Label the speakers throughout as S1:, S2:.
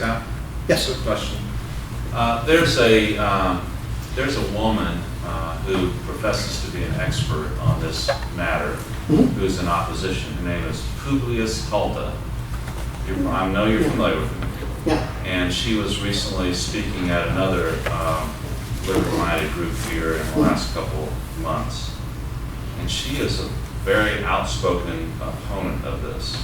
S1: Scott?
S2: Yes.
S1: Quick question. There's a woman who professes to be an expert on this matter, who's in opposition. Her name is Publius Hulda. I know you're familiar with her.
S2: Yeah.
S1: And she was recently speaking at another liberal-minded group here in the last couple of months. And she is a very outspoken opponent of this.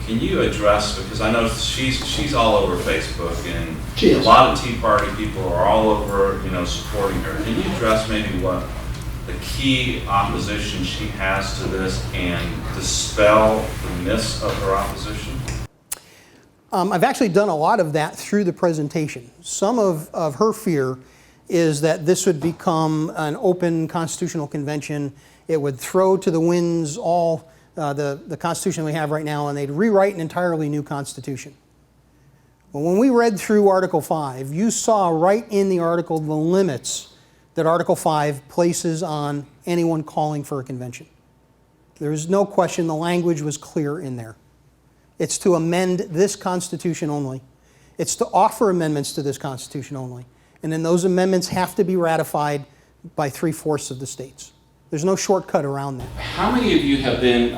S1: Can you address, because I know she's all over Facebook, and a lot of Tea Party people are all over, supporting her. Can you address maybe what the key opposition she has to this and dispel the myths of her opposition?
S2: I've actually done a lot of that through the presentation. Some of her fear is that this would become an open constitutional convention. It would throw to the winds all the Constitution we have right now, and they'd rewrite an entirely new Constitution. Well, when we read through Article 5, you saw right in the article the limits that Article 5 places on anyone calling for a convention. There is no question, the language was clear in there. It's to amend this Constitution only. It's to offer amendments to this Constitution only. And then those amendments have to be ratified by 3/4 of the states. There's no shortcut around that.
S3: How many of you have been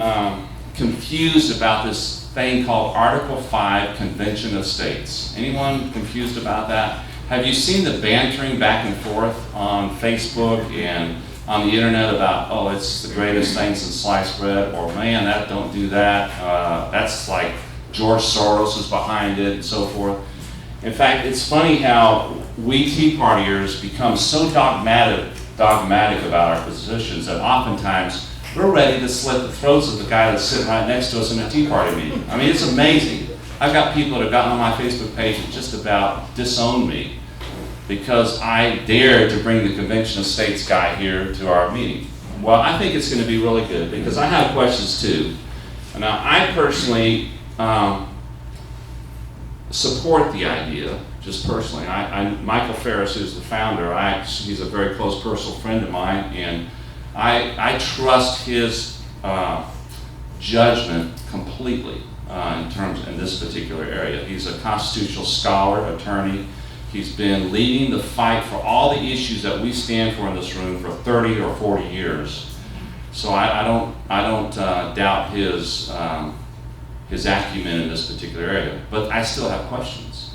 S3: confused about this thing called Article 5 Convention of States? Anyone confused about that? Have you seen the bantering back and forth on Facebook and on the internet about, oh, it's the greatest thing since sliced bread, or man, don't do that. That's like George Soros is behind it, and so forth. In fact, it's funny how we Tea Partiers become so dogmatic about our positions that oftentimes we're ready to slit the throats of the guy that's sitting right next to us in a Tea Party meeting. I mean, it's amazing. I've got people that have gotten on my Facebook page and just about disowned me because I dared to bring the Convention of States guy here to our meeting. Well, I think it's going to be really good because I have questions too. Now, I personally support the idea, just personally. Michael Ferris, who's the founder, he's a very close personal friend of mine, and I trust his judgment completely in this particular area. He's a constitutional scholar, attorney. He's been leading the fight for all the issues that we stand for in this room for 30 or 40 years. So I don't doubt his acumen in this particular area, but I still have questions.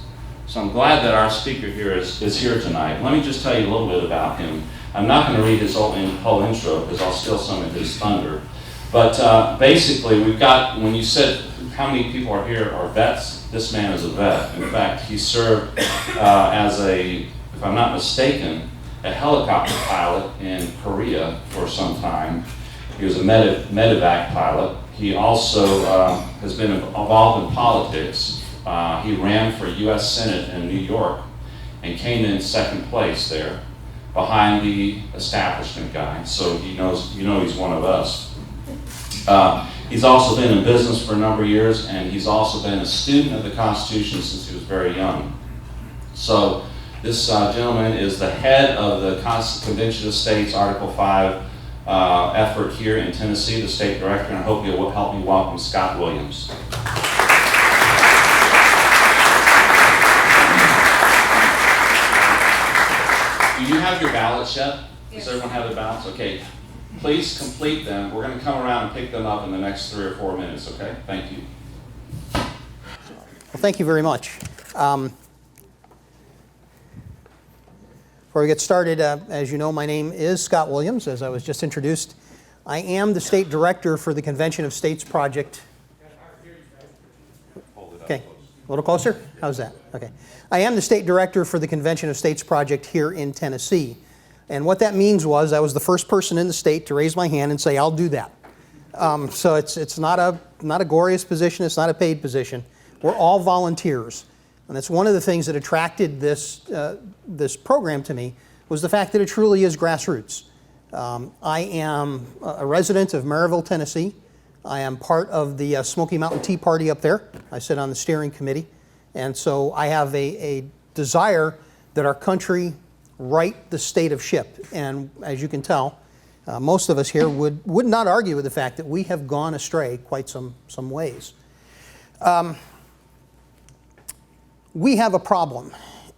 S3: So I'm glad that our speaker here is here tonight. Let me just tell you a little bit about him. I'm not going to read his whole intro because I'll steal some of his thunder. But basically, we've got, when you said how many people are here are vets, this man is a vet. In fact, he served as if I'm not mistaken, a helicopter pilot in Korea for some time. He was a medevac pilot. He also has been involved in politics. He ran for U.S. Senate in New York and came in second place there behind the establishment guy. So he's one of us. He's also been in business for a number of years, and he's also been a student of the Constitution since he was very young. So this gentleman is the head of the Convention of States Article 5 effort here in Tennessee, the state director, and I hope you'll help me welcome Scott Williams. Do you have your ballots yet?
S4: Yes.
S3: Does everyone have their ballots? Okay. Please complete them. We're going to come around and pick them up in the next 3 or 4 minutes, okay? Thank you.
S2: Well, thank you very much. Before we get started, as you know, my name is Scott Williams, as I was just introduced. I am the state director for the Convention of States project. Okay, a little closer? How's that? Okay. I am the state director for the Convention of States project here in Tennessee. And what that means was I was the first person in the state to raise my hand and say, I'll do that. So it's not a glorious position. It's not a paid position. We're all volunteers. And that's one of the things that attracted this program to me was the fact that it truly is grassroots. I am a resident of Maryville, Tennessee. I am part of the Smoky Mountain Tea Party up there. I sit on the steering committee. And so I have a desire that our country right the state of ship. And as you can tell, most of us here would not argue with the fact that we have gone astray quite some ways. We have a problem,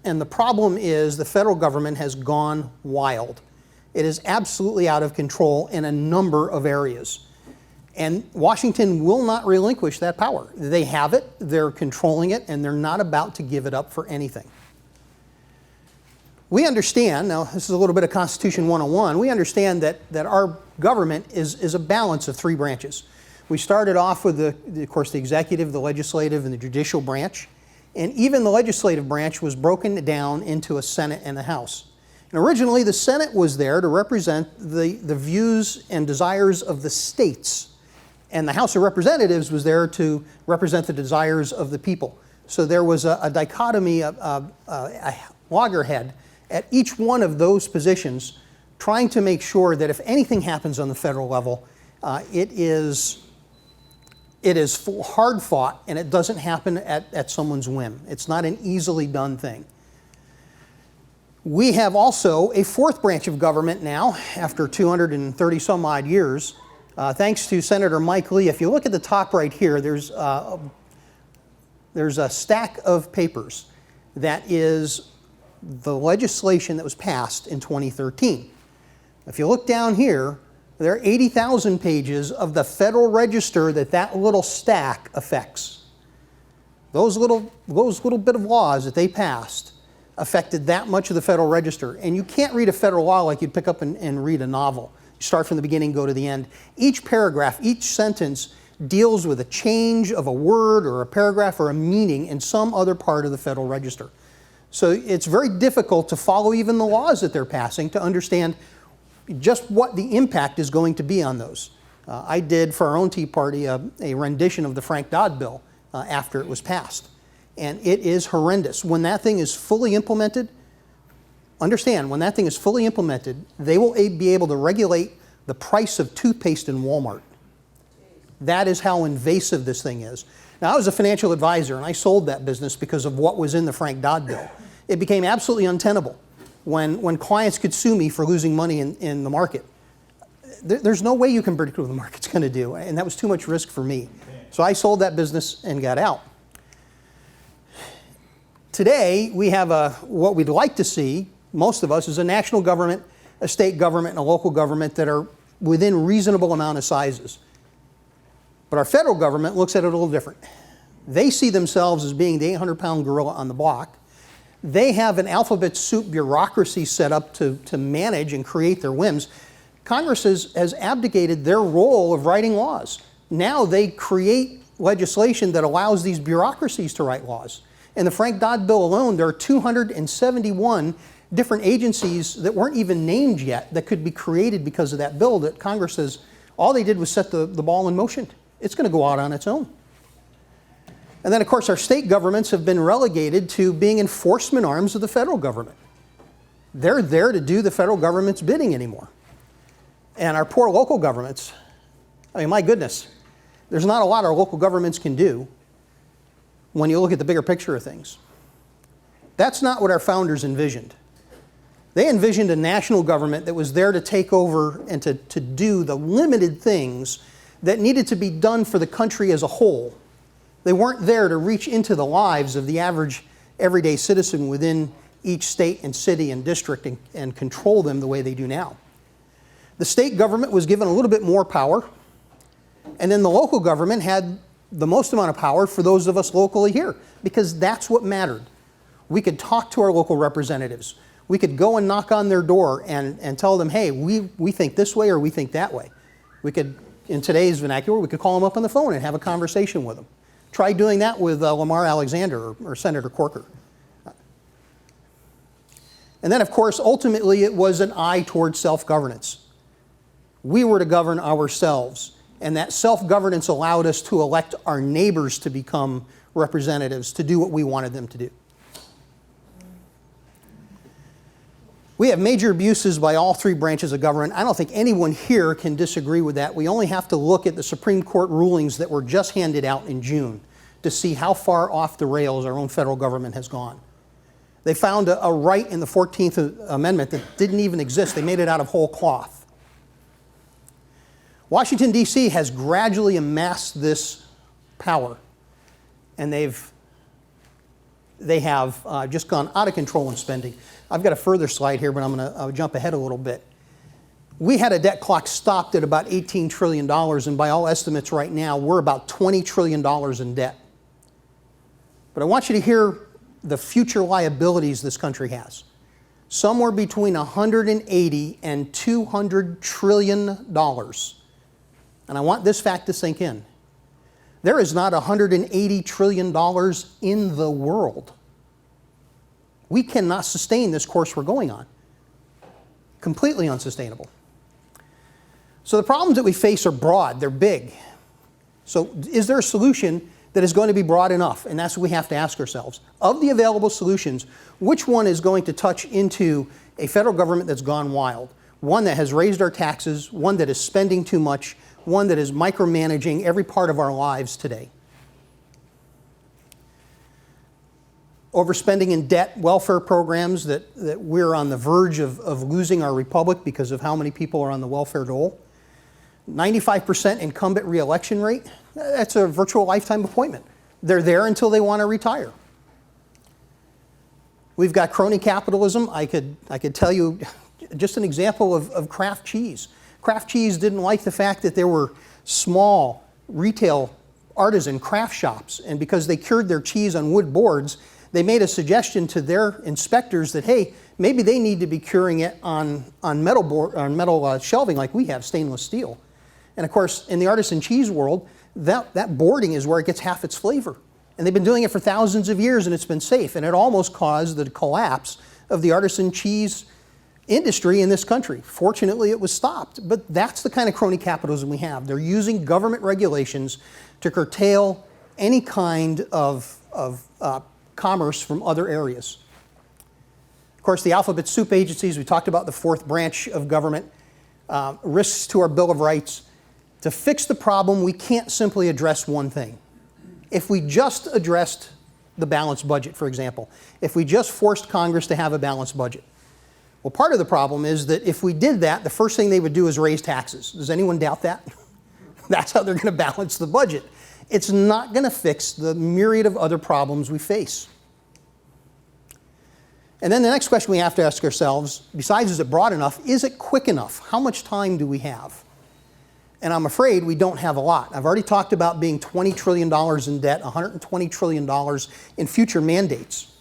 S2: and the problem is the federal government has gone wild. It is absolutely out of control in a number of areas. And Washington will not relinquish that power. They have it, they're controlling it, and they're not about to give it up for anything. We understand, now this is a little bit of Constitution 101, we understand that our government is a balance of three branches. We started off with, of course, the executive, the legislative, and the judicial branch. And even the legislative branch was broken down into a Senate and a House. And originally, the Senate was there to represent the views and desires of the states. And the House of Representatives was there to represent the desires of the people. So there was a dichotomy, a loggerhead at each one of those positions, trying to make sure that if anything happens on the federal level, it is hard fought, and it doesn't happen at someone's whim. It's not an easily done thing. We have also a fourth branch of government now, after 230 some odd years, thanks to Senator Mike Lee. If you look at the top right here, there's a stack of papers that is the legislation that was passed in 2013. If you look down here, there are 80,000 pages of the Federal Register that little stack affects. Those little bit of laws that they passed affected that much of the Federal Register. And you can't read a federal law like you'd pick up and read a novel. You start from the beginning, go to the end. Each paragraph, each sentence deals with a change of a word or a paragraph or a meaning in some other part of the Federal Register. So it's very difficult to follow even the laws that they're passing to understand just what the impact is going to be on those. I did, for our own Tea Party, a rendition of the Frank Dodd bill after it was passed. And it is horrendous. When that thing is fully implemented, understand, when that thing is fully implemented, they will be able to regulate the price of toothpaste in Walmart. That is how invasive this thing is. Now, I was a financial advisor, and I sold that business because of what was in the Frank Dodd bill. It became absolutely untenable when clients could sue me for losing money in the market. There's no way you can predict what the market's going to do, and that was too much risk for me. So I sold that business and got out. Today, we have what we'd like to see, most of us, is a national government, a state government, and a local government that are within reasonable amount of sizes. But our federal government looks at it a little different. They see themselves as being the 800-pound gorilla on the block. They have an alphabet soup bureaucracy set up to manage and create their whims. Congress has abdicated their role of writing laws. Now they create legislation that allows these bureaucracies to write laws. In the Frank Dodd bill alone, there are 271 different agencies that weren't even named yet that could be created because of that bill that Congress says all they did was set the ball in motion. It's going to go out on its own. And then, of course, our state governments have been relegated to being enforcement arms of the federal government. They're there to do the federal government's bidding anymore. And our poor local governments, I mean, my goodness, there's not a lot our local governments can do when you look at the bigger picture of things. That's not what our founders envisioned. They envisioned a national government that was there to take over and to do the limited things that needed to be done for the country as a whole. They weren't there to reach into the lives of the average everyday citizen within each state and city and district and control them the way they do now. The state government was given a little bit more power, and then the local government had the most amount of power for those of us locally here, because that's what mattered. We could talk to our local representatives. We could go and knock on their door and tell them, hey, we think this way or we think that way. We could, in today's vernacular, we could call them up on the phone and have a conversation with them. Try doing that with Lamar Alexander or Senator Corker. And then, of course, ultimately it was an eye towards self-governance. We were to govern ourselves, and that self-governance allowed us to elect our neighbors to become representatives, to do what we wanted them to do. We have major abuses by all three branches of government. I don't think anyone here can disagree with that. We only have to look at the Supreme Court rulings that were just handed out in June to see how far off the rails our own federal government has gone. They found a right in the 14th Amendment that didn't even exist. They made it out of whole cloth. Washington, D.C. has gradually amassed this power, and they've they have just gone out of control in spending. I've got a further slide here, but I'll jump ahead a little bit. We had a debt clock stopped at about $18 trillion, and by all estimates right now, we're about $20 trillion in debt. But I want you to hear the future liabilities this country has. Somewhere between 180 and $200 trillion. And I want this fact to sink in. There is not $180 trillion in the world. We cannot sustain this course we're going on. Completely unsustainable. So the problems that we face are broad, they're big. So is there a solution that is going to be broad enough? And that's what we have to ask ourselves. Of the available solutions, which one is going to touch into a federal government that's gone wild? One that has raised our taxes, one that is spending too much, one that is micromanaging every part of our lives today. Overspending in debt, welfare programs that we're on the verge of losing our republic because of how many people are on the welfare dole. 95% incumbent re-election rate, that's a virtual lifetime appointment. They're there until they want to retire. We've got crony capitalism. I could tell you just an example of Kraft cheese. Kraft cheese didn't like the fact that there were small retail artisan craft shops, and because they cured their cheese on wood boards, they made a suggestion to their inspectors that, hey, maybe they need to be curing it on metal shelving like we have, stainless steel. And of course, in the artisan cheese world, that boarding is where it gets half its flavor. And they've been doing it for thousands of years, and it's been safe. And it almost caused the collapse of the artisan cheese industry in this country. Fortunately, it was stopped. But that's the kind of crony capitalism we have. They're using government regulations to curtail any kind of commerce from other areas. Of course, the alphabet soup agencies, we talked about the fourth branch of government, risks to our Bill of Rights. To fix the problem, we can't simply address one thing. If we just addressed the balanced budget, for example, if we just forced Congress to have a balanced budget, well, part of the problem is that if we did that, the first thing they would do is raise taxes. Does anyone doubt that? That's how they're going to balance the budget. It's not going to fix the myriad of other problems we face. And then the next question we have to ask ourselves, besides is it broad enough, is it quick enough? How much time do we have? And I'm afraid we don't have a lot. I've already talked about being $20 trillion in debt, $120 trillion in future mandates.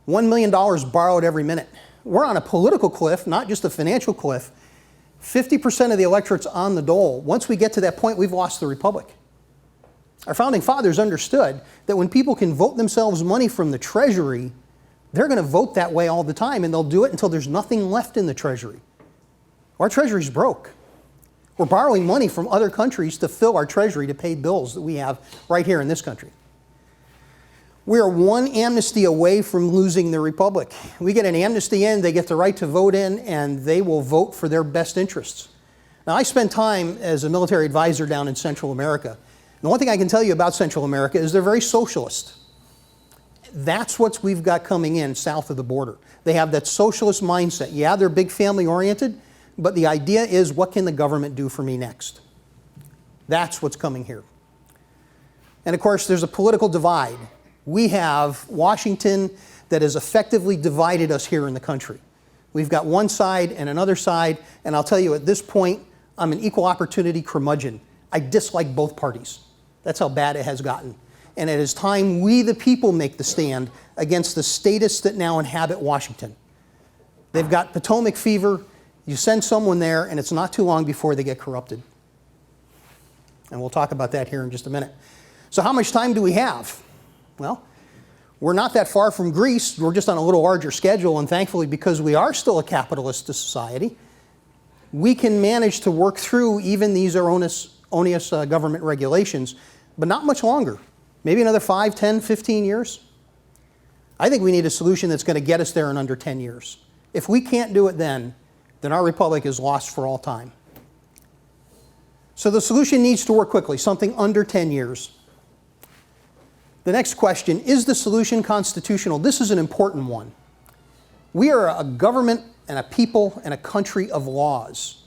S2: $1 million borrowed every minute. We're on a political cliff, not just a financial cliff. 50% of the electorate's on the dole. Once we get to that point, we've lost the republic. Our founding fathers understood that when people can vote themselves money from the Treasury, they're going to vote that way all the time, and they'll do it until there's nothing left in the Treasury. Our Treasury's broke. We're borrowing money from other countries to fill our Treasury to pay bills that we have right here in this country. We are one amnesty away from losing the republic. We get an amnesty in, they get the right to vote in, and they will vote for their best interests. Now, I spent time as a military advisor down in Central America. And the one thing I can tell you about Central America is they're very socialist. That's what we've got coming in south of the border. They have that socialist mindset. Yeah, they're big family oriented, but the idea is, what can the government do for me next? That's what's coming here. And of course, there's a political divide. We have Washington that has effectively divided us here in the country. We've got one side and another side, and I'll tell you at this point, I'm an equal opportunity curmudgeon. I dislike both parties. That's how bad it has gotten. And it is time we, the people, make the stand against the statists that now inhabit Washington. They've got Potomac fever. You send someone there, and it's not too long before they get corrupted. And we'll talk about that here in just a minute. So how much time do we have? Well, we're not that far from Greece. We're just on a little larger schedule, and thankfully, because we are still a capitalist society, we can manage to work through even these erroneous government regulations, but not much longer. Maybe another 5, 10, 15 years. I think we need a solution that's going to get us there in under 10 years. If we can't do it then our republic is lost for all time. So the solution needs to work quickly, something under 10 years. The next question, is the solution constitutional? This is an important one. We are a government and a people and a country of laws.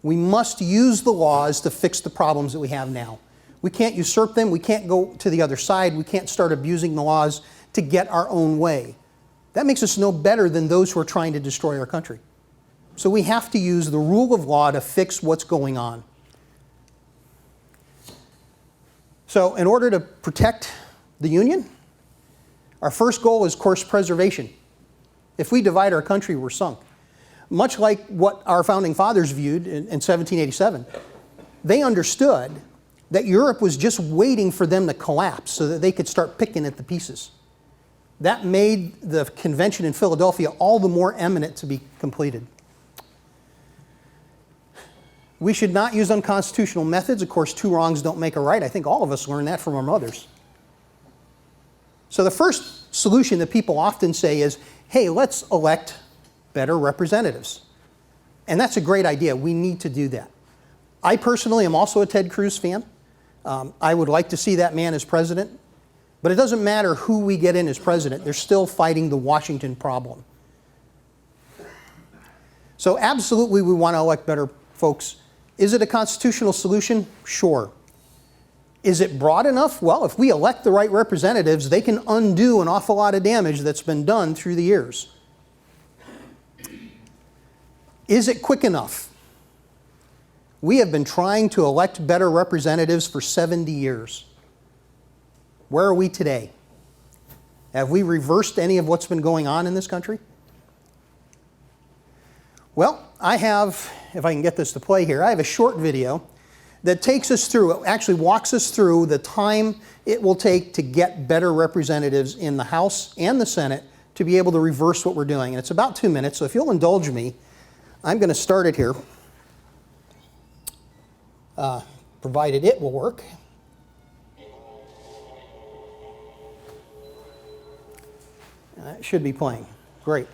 S2: We must use the laws to fix the problems that we have now. We can't usurp them. We can't go to the other side. We can't start abusing the laws to get our own way. That makes us no better than those who are trying to destroy our country. So we have to use the rule of law to fix what's going on. So in order to protect the Union, our first goal is course preservation. If we divide our country, we're sunk. Much like what our founding fathers viewed in 1787, they understood that Europe was just waiting for them to collapse so that they could start picking at the pieces. That made the convention in Philadelphia all the more eminent to be completed. We should not use unconstitutional methods. Of course, two wrongs don't make a right. I think all of us learned that from our mothers. So the first solution that people often say is, hey, let's elect better representatives. And that's a great idea. We need to do that. I personally am also a Ted Cruz fan. I would like to see that man as president. But it doesn't matter who we get in as president. They're still fighting the Washington problem. So absolutely we want to elect better folks. Is it a constitutional solution? Sure. Is it broad enough? Well, if we elect the right representatives, they can undo an awful lot of damage that's been done through the years. Is it quick enough? We have been trying to elect better representatives for 70 years. Where are we today? Have we reversed any of what's been going on in this country? Well, I have, if I can get this to play here, I have a short video that takes us through, actually walks us through the time it will take to get better representatives in the House and the Senate to be able to reverse what we're doing. And it's about 2 minutes, so if you'll indulge me, I'm going to start it here, provided it will work. It should be playing. Great.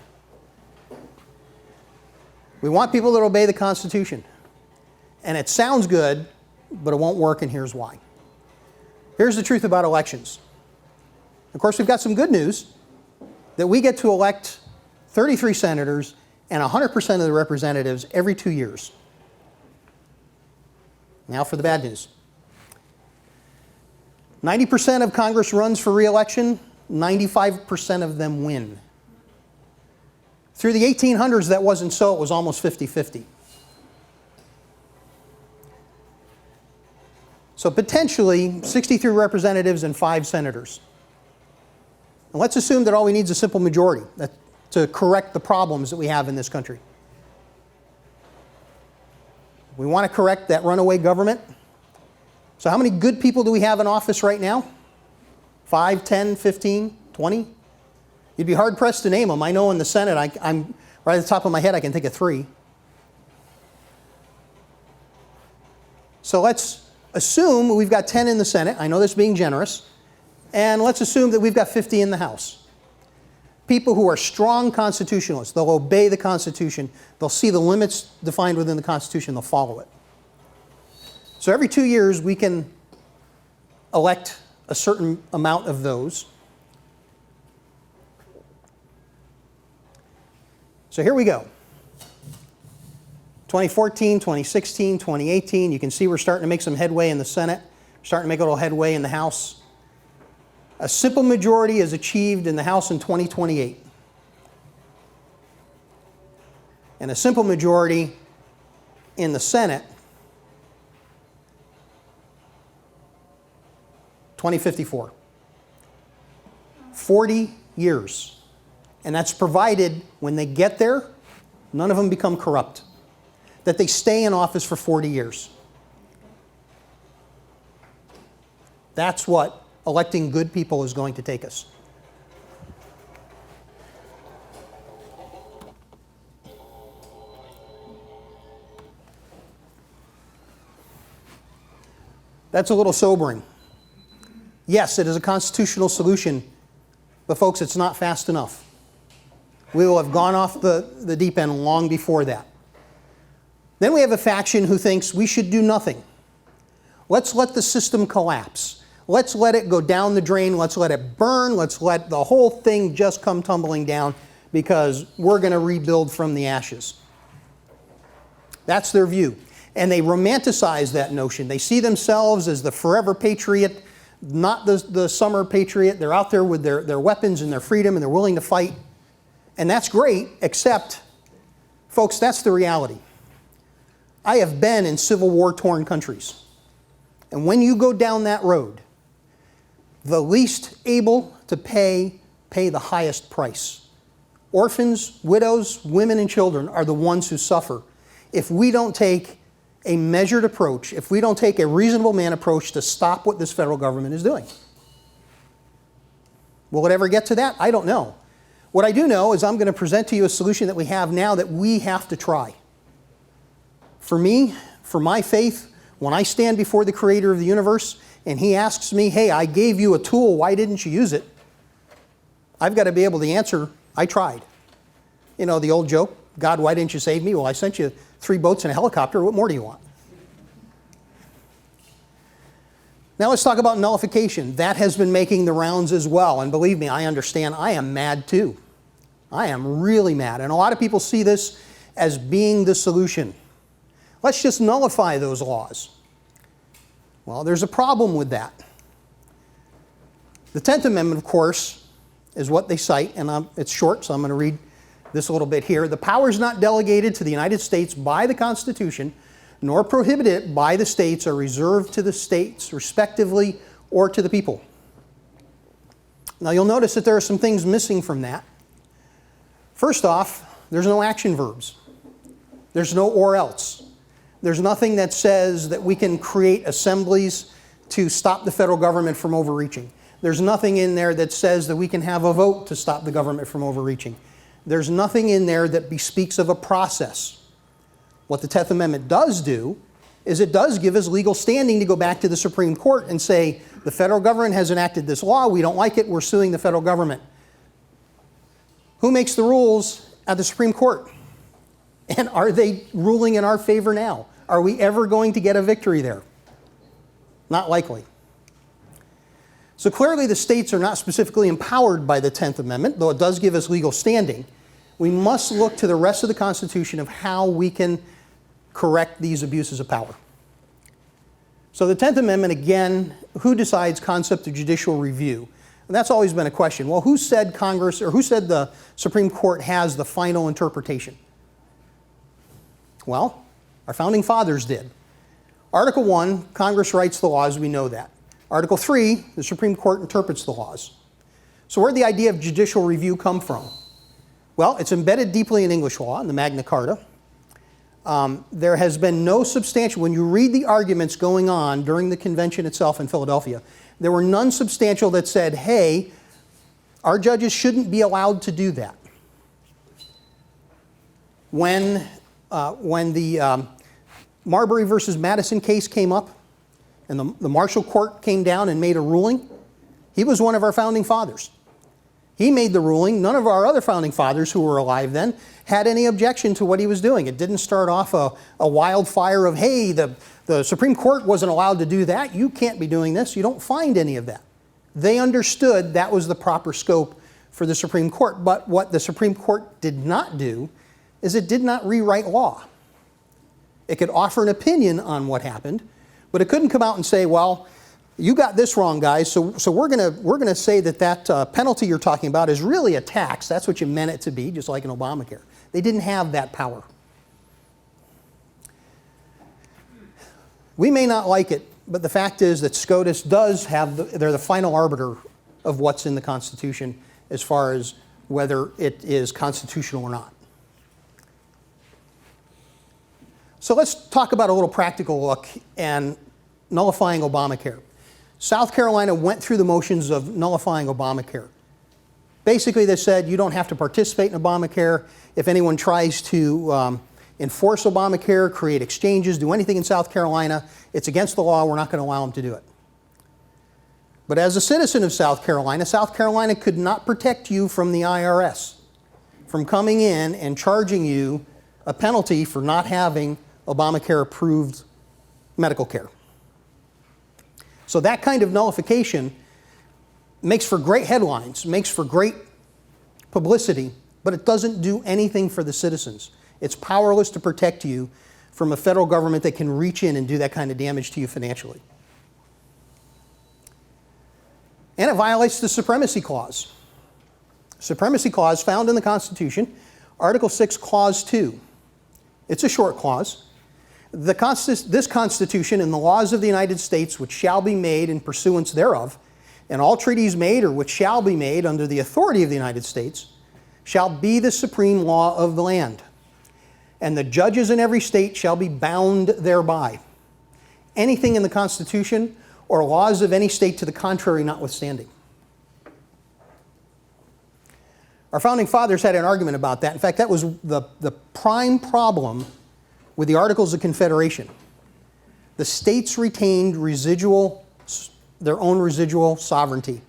S2: We want people that obey the Constitution. And it sounds good, but it won't work, and here's why. Here's the truth about elections. Of course, we've got some good news that we get to elect 33 senators and 100% of the representatives every 2 years. Now for the bad news. 90% of Congress runs for re-election. 95% of them win. Through the 1800s, that wasn't so. It was almost 50-50. So potentially 63 representatives and 5 senators. And let's assume that all we need is a simple majority to correct the problems that we have in this country. We want to correct that runaway government. So how many good people do we have in office right now? 5, 10, 15, 20? You'd be hard-pressed to name them. I know in the Senate, I'm right at the top of my head, I can think of 3. So let's assume we've got 10 in the Senate. I know this being generous. And let's assume that we've got 50 in the House. People who are strong constitutionalists. They'll obey the Constitution. They'll see the limits defined within the Constitution. They'll follow it. So every 2 years, we can elect a certain amount of those. So here we go. 2014, 2016, 2018. You can see we're starting to make some headway in the Senate. We're starting to make a little headway in the House. A simple majority is achieved in the House in 2028. And a simple majority in the Senate 2054. 40 years. And that's provided when they get there, none of them become corrupt. That they stay in office for 40 years. That's what electing good people is going to take us. That's a little sobering. Yes, it is a constitutional solution, but folks, it's not fast enough. We will have gone off the deep end long before that. Then we have a faction who thinks we should do nothing. Let's let the system collapse. Let's let it go down the drain. Let's let it burn. Let's let the whole thing just come tumbling down because we're going to rebuild from the ashes. That's their view. And they romanticize that notion. They see themselves as the forever patriot, not the summer patriot. They're out there with their weapons and their freedom, and they're willing to fight. And that's great, except, folks, that's the reality. I have been in Civil War-torn countries. And when you go down that road, the least able to pay the highest price. Orphans, widows, women, and children are the ones who suffer if we don't take a measured approach, if we don't take a reasonable man approach to stop what this federal government is doing. Will it ever get to that? I don't know. What I do know is I'm going to present to you a solution that we have now that we have to try. For me, for my faith, when I stand before the Creator of the universe and He asks me, hey, I gave you a tool, why didn't you use it? I've got to be able to answer, I tried. You know, the old joke, God, why didn't you save me? Well, I sent you 3 boats and a helicopter. What more do you want? Now let's talk about nullification. That has been making the rounds as well. And believe me, I understand. I am mad too. I am really mad. And a lot of people see this as being the solution. Let's just nullify those laws. Well, there's a problem with that. The 10th Amendment, of course, is what they cite, and it's short, so I'm going to read this a little bit here. The powers not delegated to the United States by the Constitution, nor prohibited by the states, are reserved to the states, respectively, or to the people. Now, you'll notice that there are some things missing from that. First off, there's no action verbs. There's no or else. There's nothing that says that we can create assemblies to stop the federal government from overreaching. There's nothing in there that says that we can have a vote to stop the government from overreaching. There's nothing in there that bespeaks of a process. What the 10th Amendment does do is it does give us legal standing to go back to the Supreme Court and say, the federal government has enacted this law, we don't like it, we're suing the federal government. Who makes the rules at the Supreme Court? And are they ruling in our favor now? Are we ever going to get a victory there? Not likely. So clearly the states are not specifically empowered by the 10th Amendment, though it does give us legal standing. We must look to the rest of the Constitution of how we can correct these abuses of power. So the 10th Amendment, again, who decides concept of judicial review? And that's always been a question. Well, who said Congress, or who said the Supreme Court has the final interpretation? Well, our founding fathers did. Article 1, Congress writes the laws, we know that. Article 3, the Supreme Court interprets the laws. So where did the idea of judicial review come from? Well, it's embedded deeply in English law, in the Magna Carta. There has been no substantial, when you read the arguments going on during the convention itself in Philadelphia, there were none substantial that said, hey, our judges shouldn't be allowed to do that. When the Marbury versus Madison case came up, and the Marshall Court came down and made a ruling, he was one of our founding fathers. He made the ruling. None of our other founding fathers who were alive then had any objection to what he was doing. It didn't start off a wildfire of, hey, the Supreme Court wasn't allowed to do that. You can't be doing this. You don't find any of that. They understood that was the proper scope for the Supreme Court. But what the Supreme Court did not do is it did not rewrite law. It could offer an opinion on what happened, but it couldn't come out and say, well, you got this wrong, guys, so we're gonna say that penalty you're talking about is really a tax. That's what you meant it to be, just like in Obamacare. They didn't have that power. We may not like it, but the fact is that SCOTUS does have, they're the final arbiter of what's in the Constitution as far as whether it is constitutional or not. So let's talk about a little practical look and nullifying Obamacare. South Carolina went through the motions of nullifying Obamacare. Basically, they said you don't have to participate in Obamacare. If anyone tries to enforce Obamacare, create exchanges, do anything in South Carolina, it's against the law. We're not going to allow them to do it. But as a citizen of South Carolina could not protect you from the IRS, from coming in and charging you a penalty for not having Obamacare-approved medical care. So that kind of nullification makes for great headlines, makes for great publicity, but it doesn't do anything for the citizens. It's powerless to protect you from a federal government that can reach in and do that kind of damage to you financially. And it violates the Supremacy Clause. Supremacy Clause found in the Constitution, Article 6, Clause 2. It's a short clause. This Constitution and the laws of the United States which shall be made in pursuance thereof, and all treaties made or which shall be made under the authority of the United States, shall be the supreme law of the land. And the judges in every state shall be bound thereby. Anything in the Constitution or laws of any state to the contrary notwithstanding. Our founding fathers had an argument about that. In fact, that was the prime problem with the Articles of Confederation. The states retained their own residual sovereignty.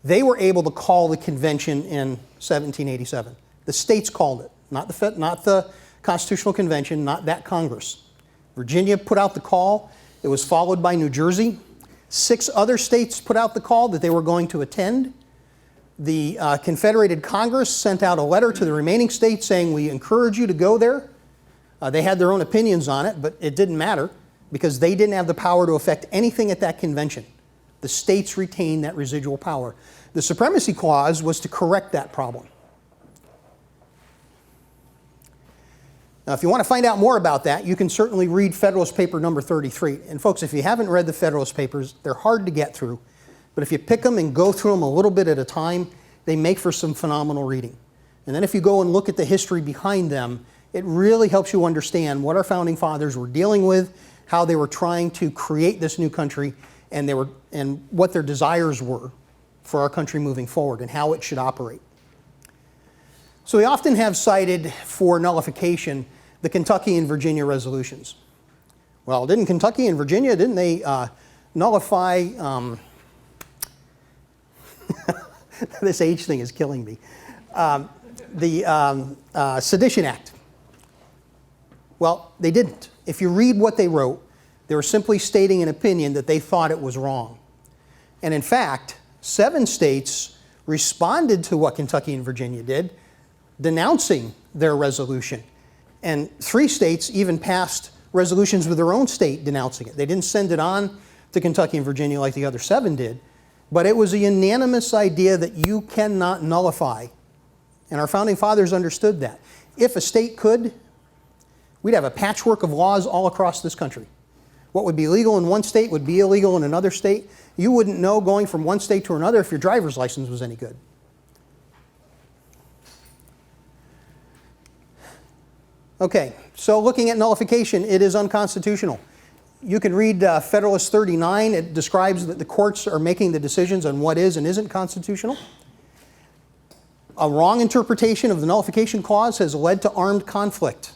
S2: They were able to call the convention in 1787. The states called it, not the Constitutional Convention, not that Congress. Virginia put out the call. It was followed by New Jersey. 6 other states put out the call that they were going to attend. The Confederated Congress sent out a letter to the remaining states saying, we encourage you to go there. They had their own opinions on it, but it didn't matter because they didn't have the power to affect anything at that convention. The states retained that residual power. The Supremacy Clause was to correct that problem. Now, if you want to find out more about that, you can certainly read Federalist Paper number 33. And folks, if you haven't read the Federalist Papers, they're hard to get through. But if you pick them and go through them a little bit at a time, they make for some phenomenal reading. And then if you go and look at the history behind them, it really helps you understand what our founding fathers were dealing with, how they were trying to create this new country, and what their desires were for our country moving forward and how it should operate. So we often have cited for nullification the Kentucky and Virginia resolutions. Well, didn't Kentucky and Virginia, didn't they nullify, this age thing is killing me, the Sedition Act? Well, they didn't. If you read what they wrote, they were simply stating an opinion that they thought it was wrong. And in fact, 7 states responded to what Kentucky and Virginia did, denouncing their resolution. And 3 states even passed resolutions with their own state denouncing it. They didn't send it on to Kentucky and Virginia like the other 7 did, but it was a unanimous idea that you cannot nullify. And our founding fathers understood that. If a state could, we'd have a patchwork of laws all across this country. What would be legal in one state would be illegal in another state. You wouldn't know going from one state to another if your driver's license was any good. Okay, so looking at nullification, it is unconstitutional. You can read Federalist 39. It describes that the courts are making the decisions on what is and isn't constitutional. A wrong interpretation of the nullification clause has led to armed conflict.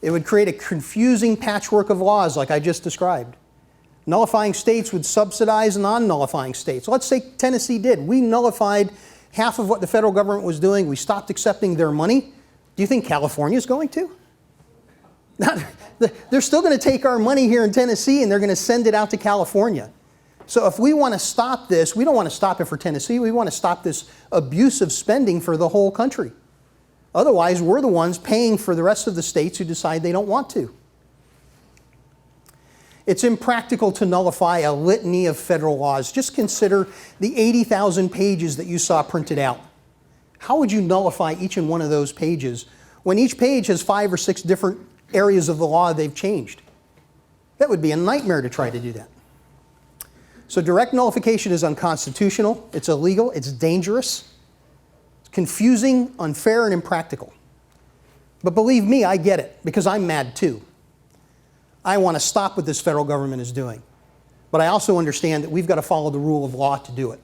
S2: It would create a confusing patchwork of laws like I just described. Nullifying states would subsidize non-nullifying states. Let's say Tennessee did. We nullified half of what the federal government was doing. We stopped accepting their money. Do you think California is going to? They're still going to take our money here in Tennessee and they're going to send it out to California. So if we want to stop this, we don't want to stop it for Tennessee. We want to stop this abusive spending for the whole country. Otherwise, we're the ones paying for the rest of the states who decide they don't want to. It's impractical to nullify a litany of federal laws. Just consider the 80,000 pages that you saw printed out. How would you nullify each and one of those pages when each page has 5 or 6 different areas of the law they've changed? That would be a nightmare to try to do that. So direct nullification is unconstitutional, it's illegal, it's dangerous, it's confusing, unfair, and impractical. But believe me, I get it, because I'm mad too. I want to stop what this federal government is doing. But I also understand that we've got to follow the rule of law to do it.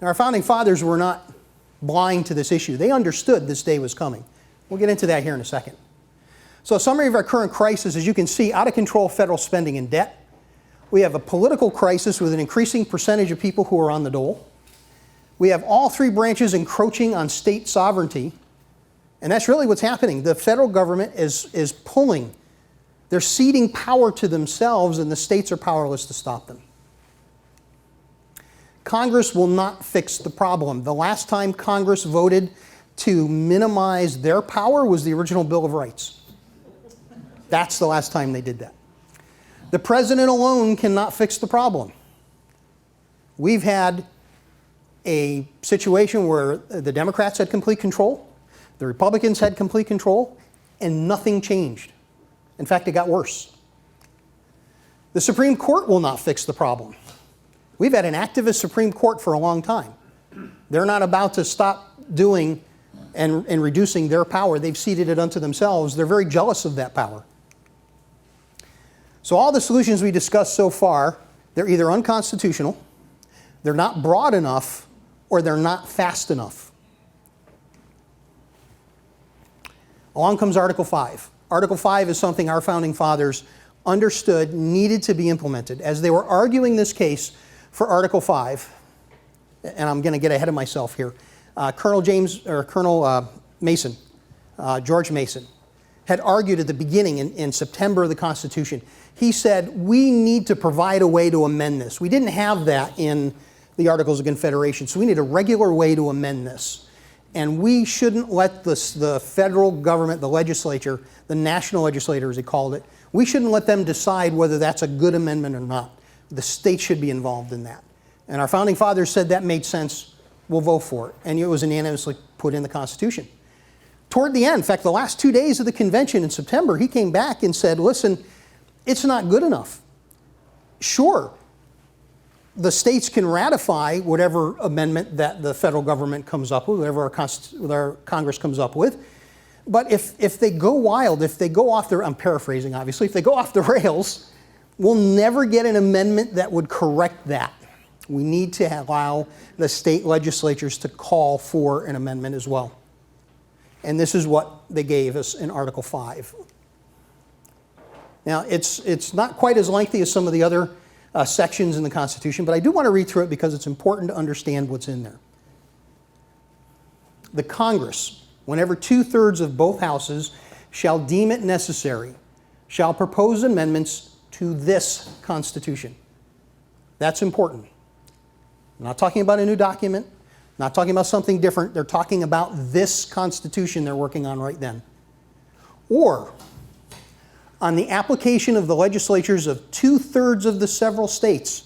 S2: Now, our founding fathers were not blind to this issue. They understood this day was coming. We'll get into that here in a second. So a summary of our current crisis, as you can see, out of control federal spending and debt. We have a political crisis with an increasing percentage of people who are on the dole. We have all 3 branches encroaching on state sovereignty. And that's really what's happening. The federal government is pulling. They're ceding power to themselves, and the states are powerless to stop them. Congress will not fix the problem. The last time Congress voted to minimize their power was the original Bill of Rights. That's the last time they did that. The president alone cannot fix the problem. We've had a situation where the Democrats had complete control, the Republicans had complete control, and nothing changed. In fact, it got worse. The Supreme Court will not fix the problem. We've had an activist Supreme Court for a long time. They're not about to stop doing and reducing their power. They've ceded it unto themselves. They're very jealous of that power. So all the solutions we discussed so far, they're either unconstitutional, they're not broad enough, or they're not fast enough. Along comes Article 5. Article 5 is something our founding fathers understood needed to be implemented. As they were arguing this case for Article 5, and I'm going to get ahead of myself here, Colonel Mason, George Mason, had argued at the beginning in September of the Constitution. He said, we need to provide a way to amend this. We didn't have that in the Articles of Confederation, so we need a regular way to amend this. And we shouldn't let the federal government, the legislature, the national legislature as he called it, we shouldn't let them decide whether that's a good amendment or not. The state should be involved in that. And our founding fathers said that made sense, we'll vote for it. And it was unanimously put in the Constitution. Toward the end, in fact, the last 2 days of the convention in September, he came back and said, listen, it's not good enough. Sure, the states can ratify whatever amendment that the federal government comes up with, whatever our Congress comes up with. But if they go wild, if they go off I'm paraphrasing obviously, if they go off the rails, we'll never get an amendment that would correct that. We need to allow the state legislatures to call for an amendment as well. And this is what they gave us in Article 5. Now, it's not quite as lengthy as some of the other sections in the Constitution, but I do want to read through it because it's important to understand what's in there. The Congress, whenever 2/3 of both houses shall deem it necessary, shall propose amendments to this Constitution. That's important. I'm not talking about a new document, not talking about something different. They're talking about this Constitution they're working on right then. Or, on the application of the legislatures of 2/3 of the several states.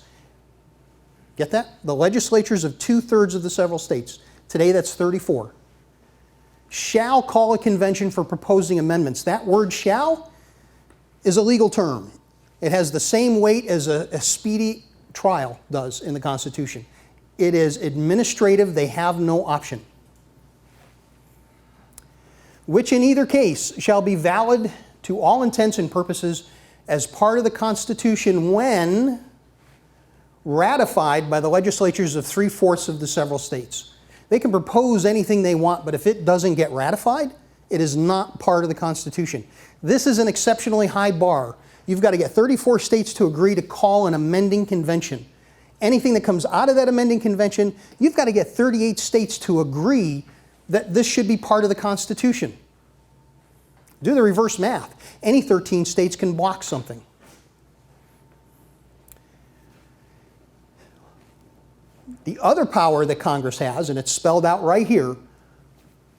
S2: Get that? The legislatures of 2/3 of the several states. Today that's 34. Shall call a convention for proposing amendments. That word shall is a legal term. It has the same weight as a speedy trial does in the Constitution. It is administrative. They have no option. Which in either case shall be valid to all intents and purposes as part of the Constitution when ratified by the legislatures of 3/4 of the several states. They can propose anything they want, but if it doesn't get ratified, it is not part of the Constitution. This is an exceptionally high bar. You've got to get 34 states to agree to call an amending convention. Anything that comes out of that amending convention, you've got to get 38 states to agree that this should be part of the Constitution. Do the reverse math. Any 13 states can block something. The other power that Congress has, and it's spelled out right here,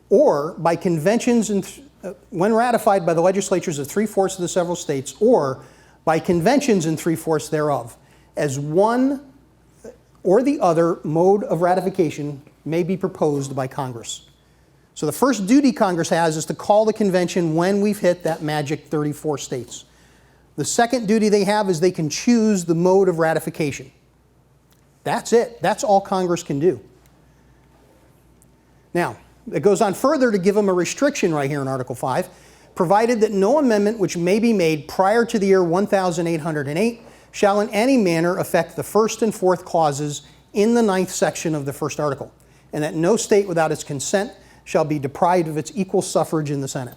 S2: or by conventions when ratified by the legislatures of 3/4 of the several states, or by conventions in 3/4 thereof, as one or the other mode of ratification may be proposed by Congress. So the first duty Congress has is to call the convention when we've hit that magic 34 states. The second duty they have is they can choose the mode of ratification. That's it. That's all Congress can do. Now, it goes on further to give them a restriction right here in Article 5, provided that no amendment which may be made prior to the year 1808 shall in any manner affect the first and fourth clauses in the 9th section of the first article, and that no state without its consent shall be deprived of its equal suffrage in the Senate.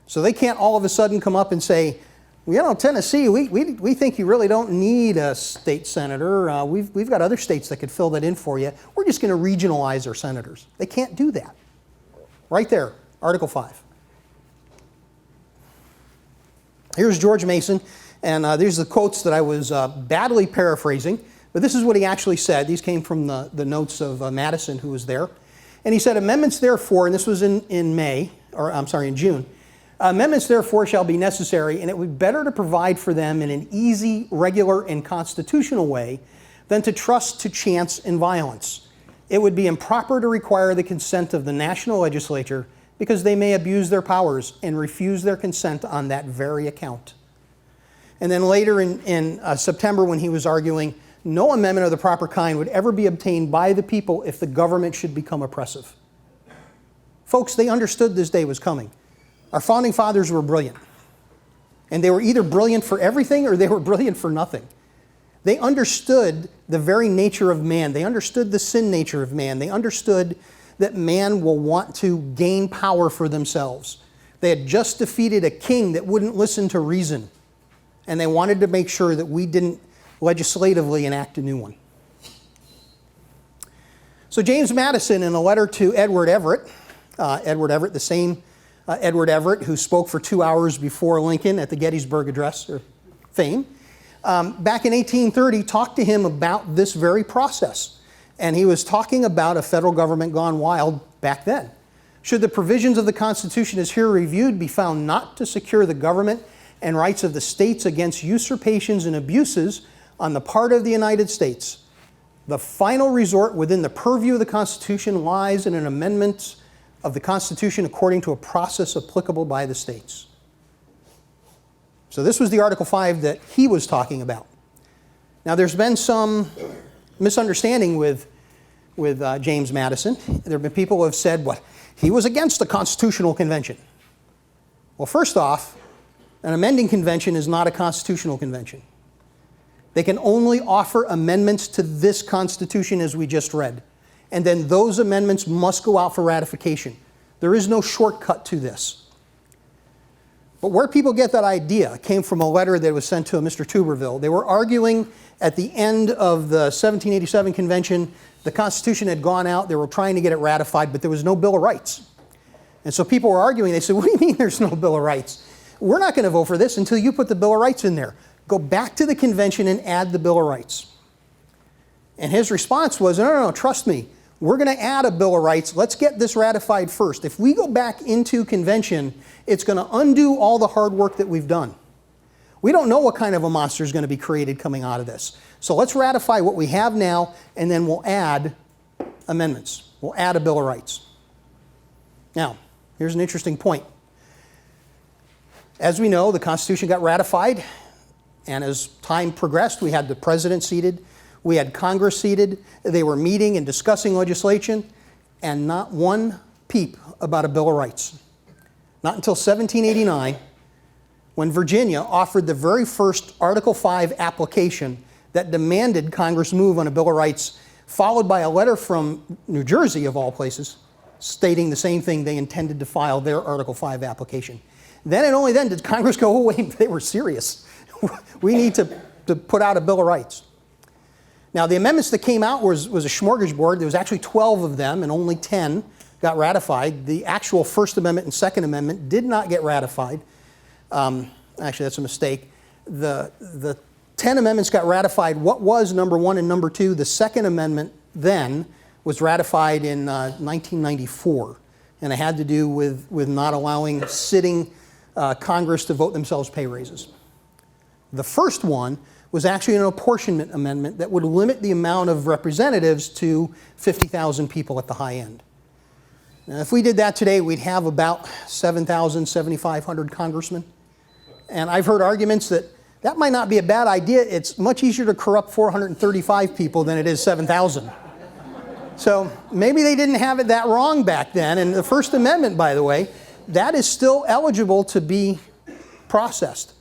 S2: So they can't all of a sudden come up and say, well, you know, Tennessee, we think you really don't need a state senator. We've got other states that could fill that in for you. We're just going to regionalize our senators. They can't do that. Right there, Article 5. Here's George Mason, and these are the quotes that I was badly paraphrasing, but this is what he actually said. These came from the notes of Madison, who was there. And he said, amendments therefore, and this was in June, amendments therefore shall be necessary, and it would be better to provide for them in an easy, regular, and constitutional way than to trust to chance and violence. It would be improper to require the consent of the national legislature because they may abuse their powers and refuse their consent on that very account. And then later in September, when he was arguing, no amendment of the proper kind would ever be obtained by the people if the government should become oppressive. Folks, they understood this day was coming. Our founding fathers were brilliant. And they were either brilliant for everything or they were brilliant for nothing. They understood the very nature of man. They understood the sin nature of man. They understood that man will want to gain power for themselves. They had just defeated a king that wouldn't listen to reason. And they wanted to make sure that we didn't legislatively enact a new one. So James Madison, in a letter to Edward Everett, the same Edward Everett who spoke for 2 hours before Lincoln at the Gettysburg Address, or fame, back in 1830, talked to him about this very process. And he was talking about a federal government gone wild back then. Should the provisions of the Constitution as here reviewed be found not to secure the government and rights of the states against usurpations and abuses on the part of the United States, the final resort within the purview of the Constitution lies in an amendment of the Constitution according to a process applicable by the states. So this was the Article 5 that he was talking about. Now there's been some misunderstanding with James Madison. There have been people who have said, well, he was against the Constitutional Convention. Well, first off, an amending convention is not a constitutional convention. They can only offer amendments to this Constitution as we just read. And then those amendments must go out for ratification. There is no shortcut to this. But where people get that idea came from a letter that was sent to a Mr. Tuberville. They were arguing at the end of the 1787 convention. The Constitution had gone out. They were trying to get it ratified, but there was no Bill of Rights. And so people were arguing. They said, what do you mean there's no Bill of Rights? We're not going to vote for this until you put the Bill of Rights in there. Go back to the convention and add the Bill of Rights. And his response was, no, trust me. We're going to add a Bill of Rights. Let's get this ratified first. If we go back into convention, it's going to undo all the hard work that we've done. We don't know what kind of a monster is going to be created coming out of this. So let's ratify what we have now, and then we'll add amendments. We'll add a Bill of Rights. Now, here's an interesting point. As we know, the Constitution got ratified, and as time progressed, we had the president seated. We had Congress seated. They were meeting and discussing legislation, and not one peep about a Bill of Rights. Not until 1789, when Virginia offered the very first Article 5 application that demanded Congress move on a Bill of Rights, followed by a letter from New Jersey, of all places, stating the same thing. They intended to file their Article 5 application. Then and only then did Congress go, oh, wait, they were serious. We need to put out a Bill of Rights. Now, the amendments that came out was a smorgasbord. There was actually 12 of them, and only 10 got ratified. The actual First Amendment and Second Amendment did not get ratified. Actually, that's a mistake. The 10 amendments got ratified. What was number 1 and number 2? The Second Amendment then was ratified in 1994, and it had to do with not allowing sitting Congress to vote themselves pay raises. The first one was actually an apportionment amendment that would limit the amount of representatives to 50,000 people at the high end. Now, if we did that today, we'd have about 7,000, 7,500 congressmen. And I've heard arguments that might not be a bad idea. It's much easier to corrupt 435 people than it is 7,000. So maybe they didn't have it that wrong back then. And the First Amendment, by the way, that is still eligible to be processed.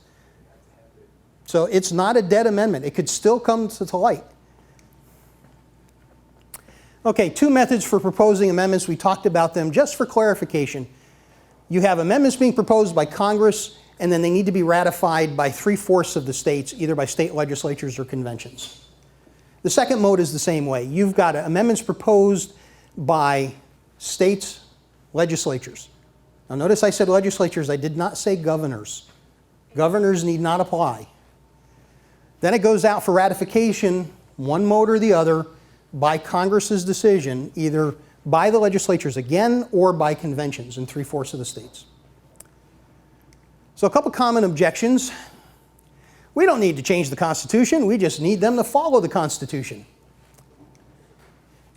S2: So it's not a dead amendment. It could still come to light. Okay, 2 methods for proposing amendments. We talked about them just for clarification. You have amendments being proposed by Congress, and then they need to be ratified by 3/4 of the states, either by state legislatures or conventions. The second mode is the same way. You've got amendments proposed by states' legislatures. Now notice I said legislatures. I did not say governors. Governors need not apply. Then it goes out for ratification, one mode or the other, by Congress's decision, either by the legislatures again or by conventions in 3/4 of the states. So a couple common objections. We don't need to change the Constitution, we just need them to follow the Constitution.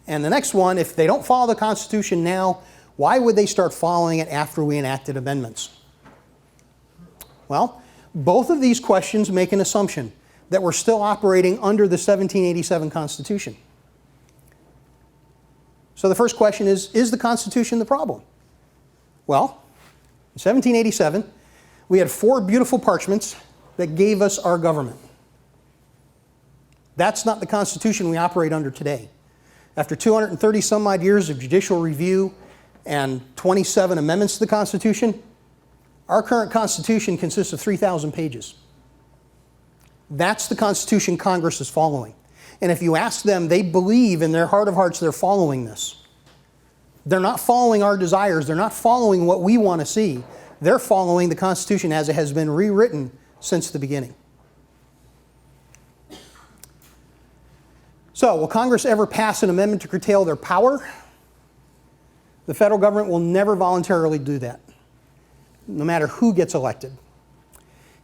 S2: And the next one, if they don't follow the Constitution now, why would they start following it after we enacted amendments? Well, both of these questions make an assumption that we're still operating under the 1787 Constitution. So the first question is the Constitution the problem? Well, in 1787, we had 4 beautiful parchments that gave us our government. That's not the Constitution we operate under today. After 230 some odd years of judicial review and 27 amendments to the Constitution, our current Constitution consists of 3,000 pages. That's the Constitution Congress is following. And if you ask them, they believe in their heart of hearts they're following this. They're not following our desires. They're not following what we want to see. They're following the Constitution as it has been rewritten since the beginning. So, will Congress ever pass an amendment to curtail their power? The federal government will never voluntarily do that, no matter who gets elected.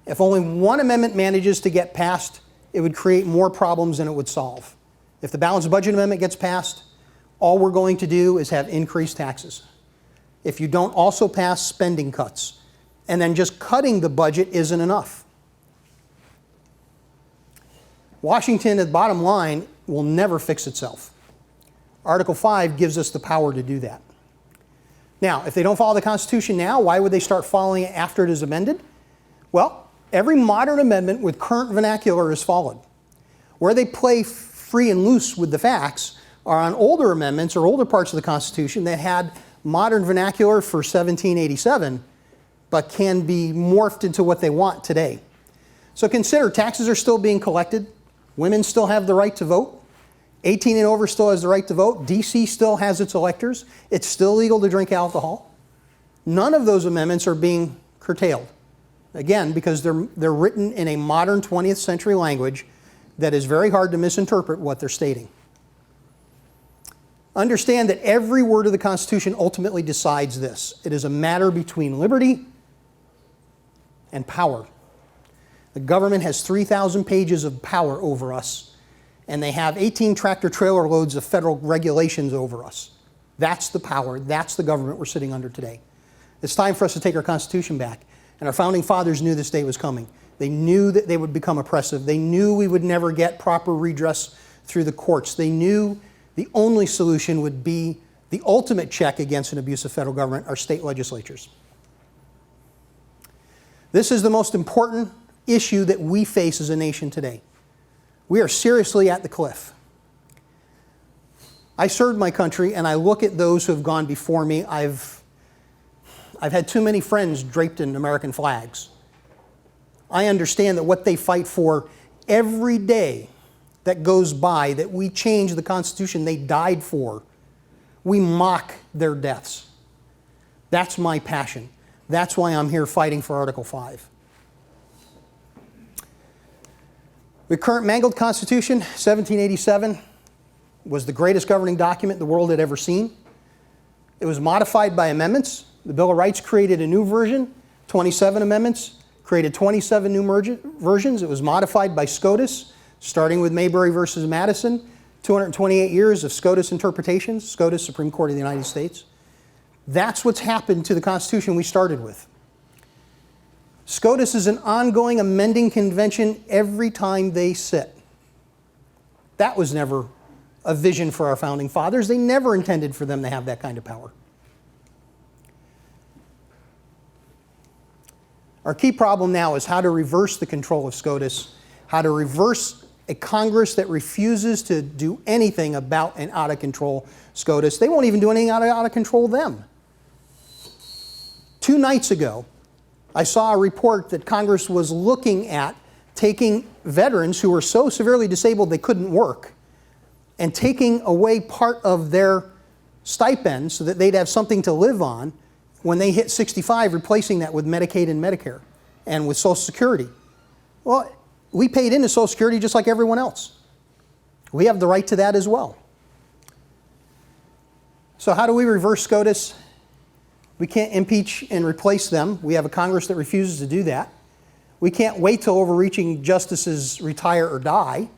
S2: If only one amendment manages to get passed, it would create more problems than it would solve. If the balanced budget amendment gets passed, all we're going to do is have increased taxes. If you don't also pass spending cuts, and then just cutting the budget isn't enough. Washington, at the bottom line, will never fix itself. Article 5 gives us the power to do that. Now, if they don't follow the Constitution now, why would they start following it after it is amended? Well, every modern amendment with current vernacular is followed. Where they play free and loose with the facts are on older amendments or older parts of the Constitution that had modern vernacular for 1787, but can be morphed into what they want today. So consider, taxes are still being collected. Women still have the right to vote. 18 and over still has the right to vote. DC still has its electors. It's still legal to drink alcohol. None of those amendments are being curtailed. Again, because they're written in a modern 20th century language that is very hard to misinterpret what they're stating. Understand that every word of the Constitution ultimately decides this. It is a matter between liberty and power. The government has 3,000 pages of power over us, and they have 18 tractor-trailer loads of federal regulations over us. That's the power. That's the government we're sitting under today. It's time for us to take our Constitution back. And our founding fathers knew this day was coming. They knew that they would become oppressive. They knew we would never get proper redress through the courts. They knew the only solution would be the ultimate check against an abusive federal government, our state legislatures. This is the most important issue that we face as a nation today. We are seriously at the cliff. I served my country, and I look at those who have gone before me. I've had too many friends draped in American flags. I understand that what they fight for every day that goes by, that we change the Constitution they died for, we mock their deaths. That's my passion. That's why I'm here fighting for Article 5. The current mangled Constitution, 1787, was the greatest governing document the world had ever seen. It was modified by amendments. The Bill of Rights created a new version, 27 amendments, created 27 new versions. It was modified by SCOTUS, starting with Mayberry versus Madison, 228 years of SCOTUS interpretations, SCOTUS, Supreme Court of the United States. That's what's happened to the Constitution we started with. SCOTUS is an ongoing amending convention every time they sit. That was never a vision for our founding fathers. They never intended for them to have that kind of power. Our key problem now is how to reverse the control of SCOTUS, how to reverse a Congress that refuses to do anything about an out-of-control SCOTUS. They won't even do anything out of control them. 2 nights ago, I saw a report that Congress was looking at taking veterans who were so severely disabled they couldn't work and taking away part of their stipend so that they'd have something to live on when they hit 65, replacing that with Medicaid and Medicare and with Social Security. Well, we paid into Social Security just like everyone else. We have the right to that as well. So how do we reverse SCOTUS? We can't impeach and replace them. We have a Congress that refuses to do that. We can't wait till overreaching justices retire or die.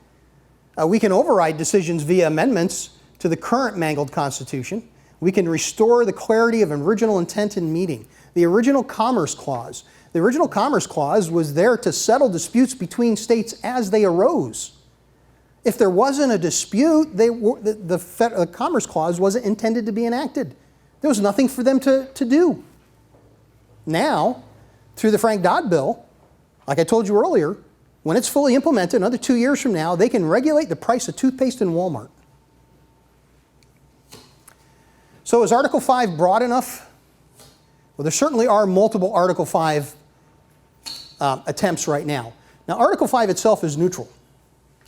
S2: We can override decisions via amendments to the current mangled Constitution. We can restore the clarity of original intent in meeting. The original Commerce Clause. The original Commerce Clause was there to settle disputes between states as they arose. If there wasn't a dispute, the Commerce Clause wasn't intended to be enacted. There was nothing for them to do. Now, through the Frank Dodd bill, like I told you earlier, when it's fully implemented, another 2 years from now, they can regulate the price of toothpaste in Walmart. So is Article 5 broad enough? Well, there certainly are multiple Article 5 attempts right now. Now, Article 5 itself is neutral.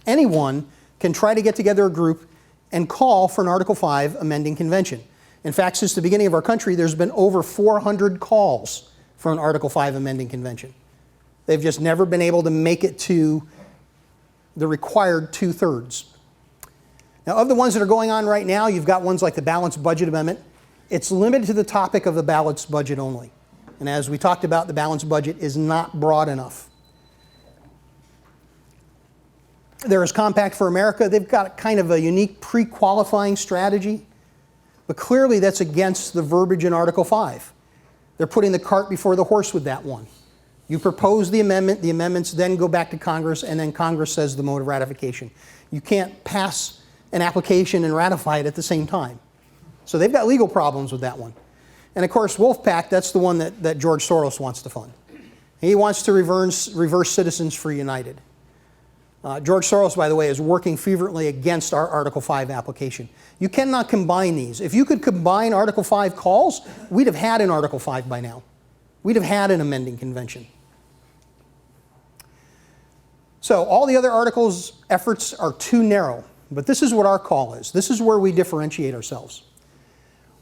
S2: Anyone can try to get together a group and call for an Article 5 amending convention. In fact, since the beginning of our country, there's been over 400 calls for an Article 5 amending convention. They've just never been able to make it to the required 2/3. Now, of the ones that are going on right now, you've got ones like the Balanced Budget Amendment. It's limited to the topic of the balanced budget only. And as we talked about, the balanced budget is not broad enough. There is Compact for America. They've got kind of a unique pre-qualifying strategy, but clearly that's against the verbiage in Article 5. They're putting the cart before the horse with that one. You propose the amendment, the amendments then go back to Congress, and then Congress says the mode of ratification. You can't pass an application and ratify it at the same time. So they've got legal problems with that one. And of course, Wolfpack, that's the one that George Soros wants to fund. He wants to reverse Citizens for United. George Soros, by the way, is working fervently against our Article 5 application. You cannot combine these. If you could combine Article 5 calls, we'd have had an Article 5 by now. We'd have had an amending convention. So all the other articles' efforts are too narrow, but this is what our call is. This is where we differentiate ourselves.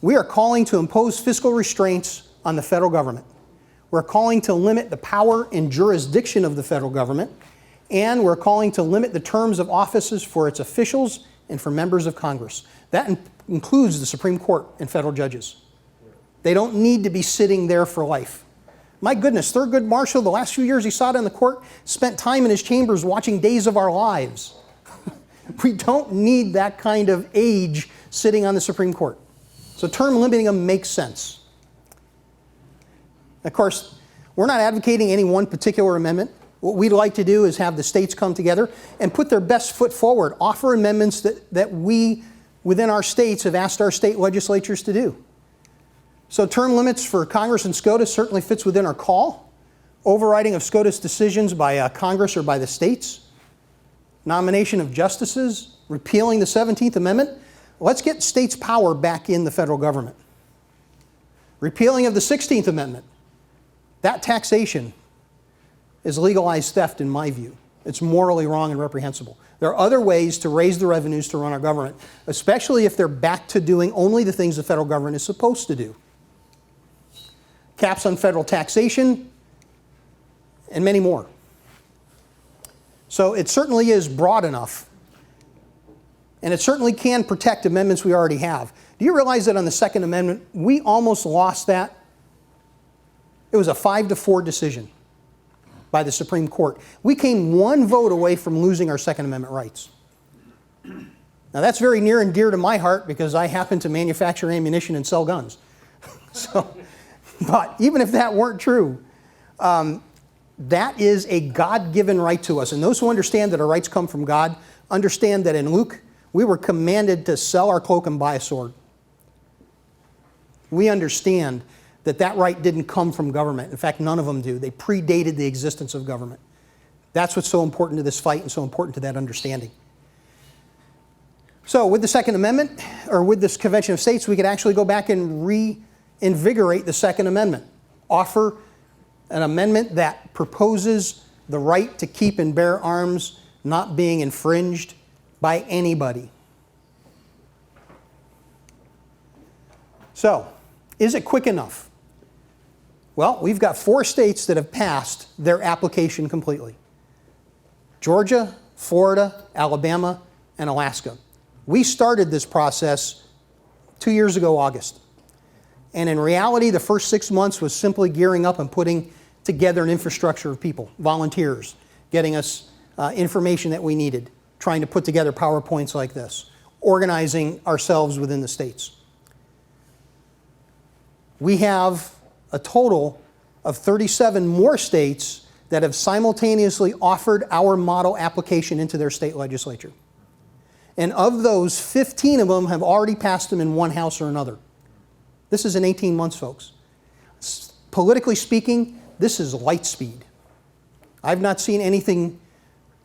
S2: We are calling to impose fiscal restraints on the federal government. We're calling to limit the power and jurisdiction of the federal government, and we're calling to limit the terms of offices for its officials and for members of Congress. That includes the Supreme Court and federal judges. They don't need to be sitting there for life. My goodness, Thurgood Marshall, the last few years he sat in the court, spent time in his chambers watching Days of Our Lives. We don't need that kind of age sitting on the Supreme Court. So term limiting them makes sense. Of course, we're not advocating any one particular amendment. What we'd like to do is have the states come together and put their best foot forward, offer amendments that we, within our states, have asked our state legislatures to do. So term limits for Congress and SCOTUS certainly fits within our call. Overriding of SCOTUS decisions by Congress or by the states. Nomination of justices. Repealing the 17th Amendment. Let's get states' power back in the federal government. Repealing of the 16th Amendment. That taxation is legalized theft in my view. It's morally wrong and reprehensible. There are other ways to raise the revenues to run our government, especially if they're back to doing only the things the federal government is supposed to do. Caps on federal taxation, and many more. So it certainly is broad enough, and it certainly can protect amendments we already have. Do you realize that on the Second Amendment, we almost lost that? It was a 5-4 decision by the Supreme Court. We came one vote away from losing our Second Amendment rights. Now that's very near and dear to my heart because I happen to manufacture ammunition and sell guns. But even if that weren't true, that is a God-given right to us. And those who understand that our rights come from God understand that in Luke, we were commanded to sell our cloak and buy a sword. We understand that right didn't come from government. In fact, none of them do. They predated the existence of government. That's what's so important to this fight and so important to that understanding. So with the Second Amendment, or with this Convention of States, we could actually go back and reinvigorate the Second Amendment. Offer an amendment that proposes the right to keep and bear arms not being infringed by anybody. So, is it quick enough? Well, we've got 4 states that have passed their application completely. Georgia, Florida, Alabama, and Alaska. We started this process 2 years ago, August. And in reality, the first 6 months was simply gearing up and putting together an infrastructure of people, volunteers, getting us information that we needed, trying to put together PowerPoints like this, organizing ourselves within the states. We have a total of 37 more states that have simultaneously offered our model application into their state legislature. And of those, 15 of them have already passed them in one house or another. This is in 18 months, folks. Politically speaking, this is light speed. I've not seen anything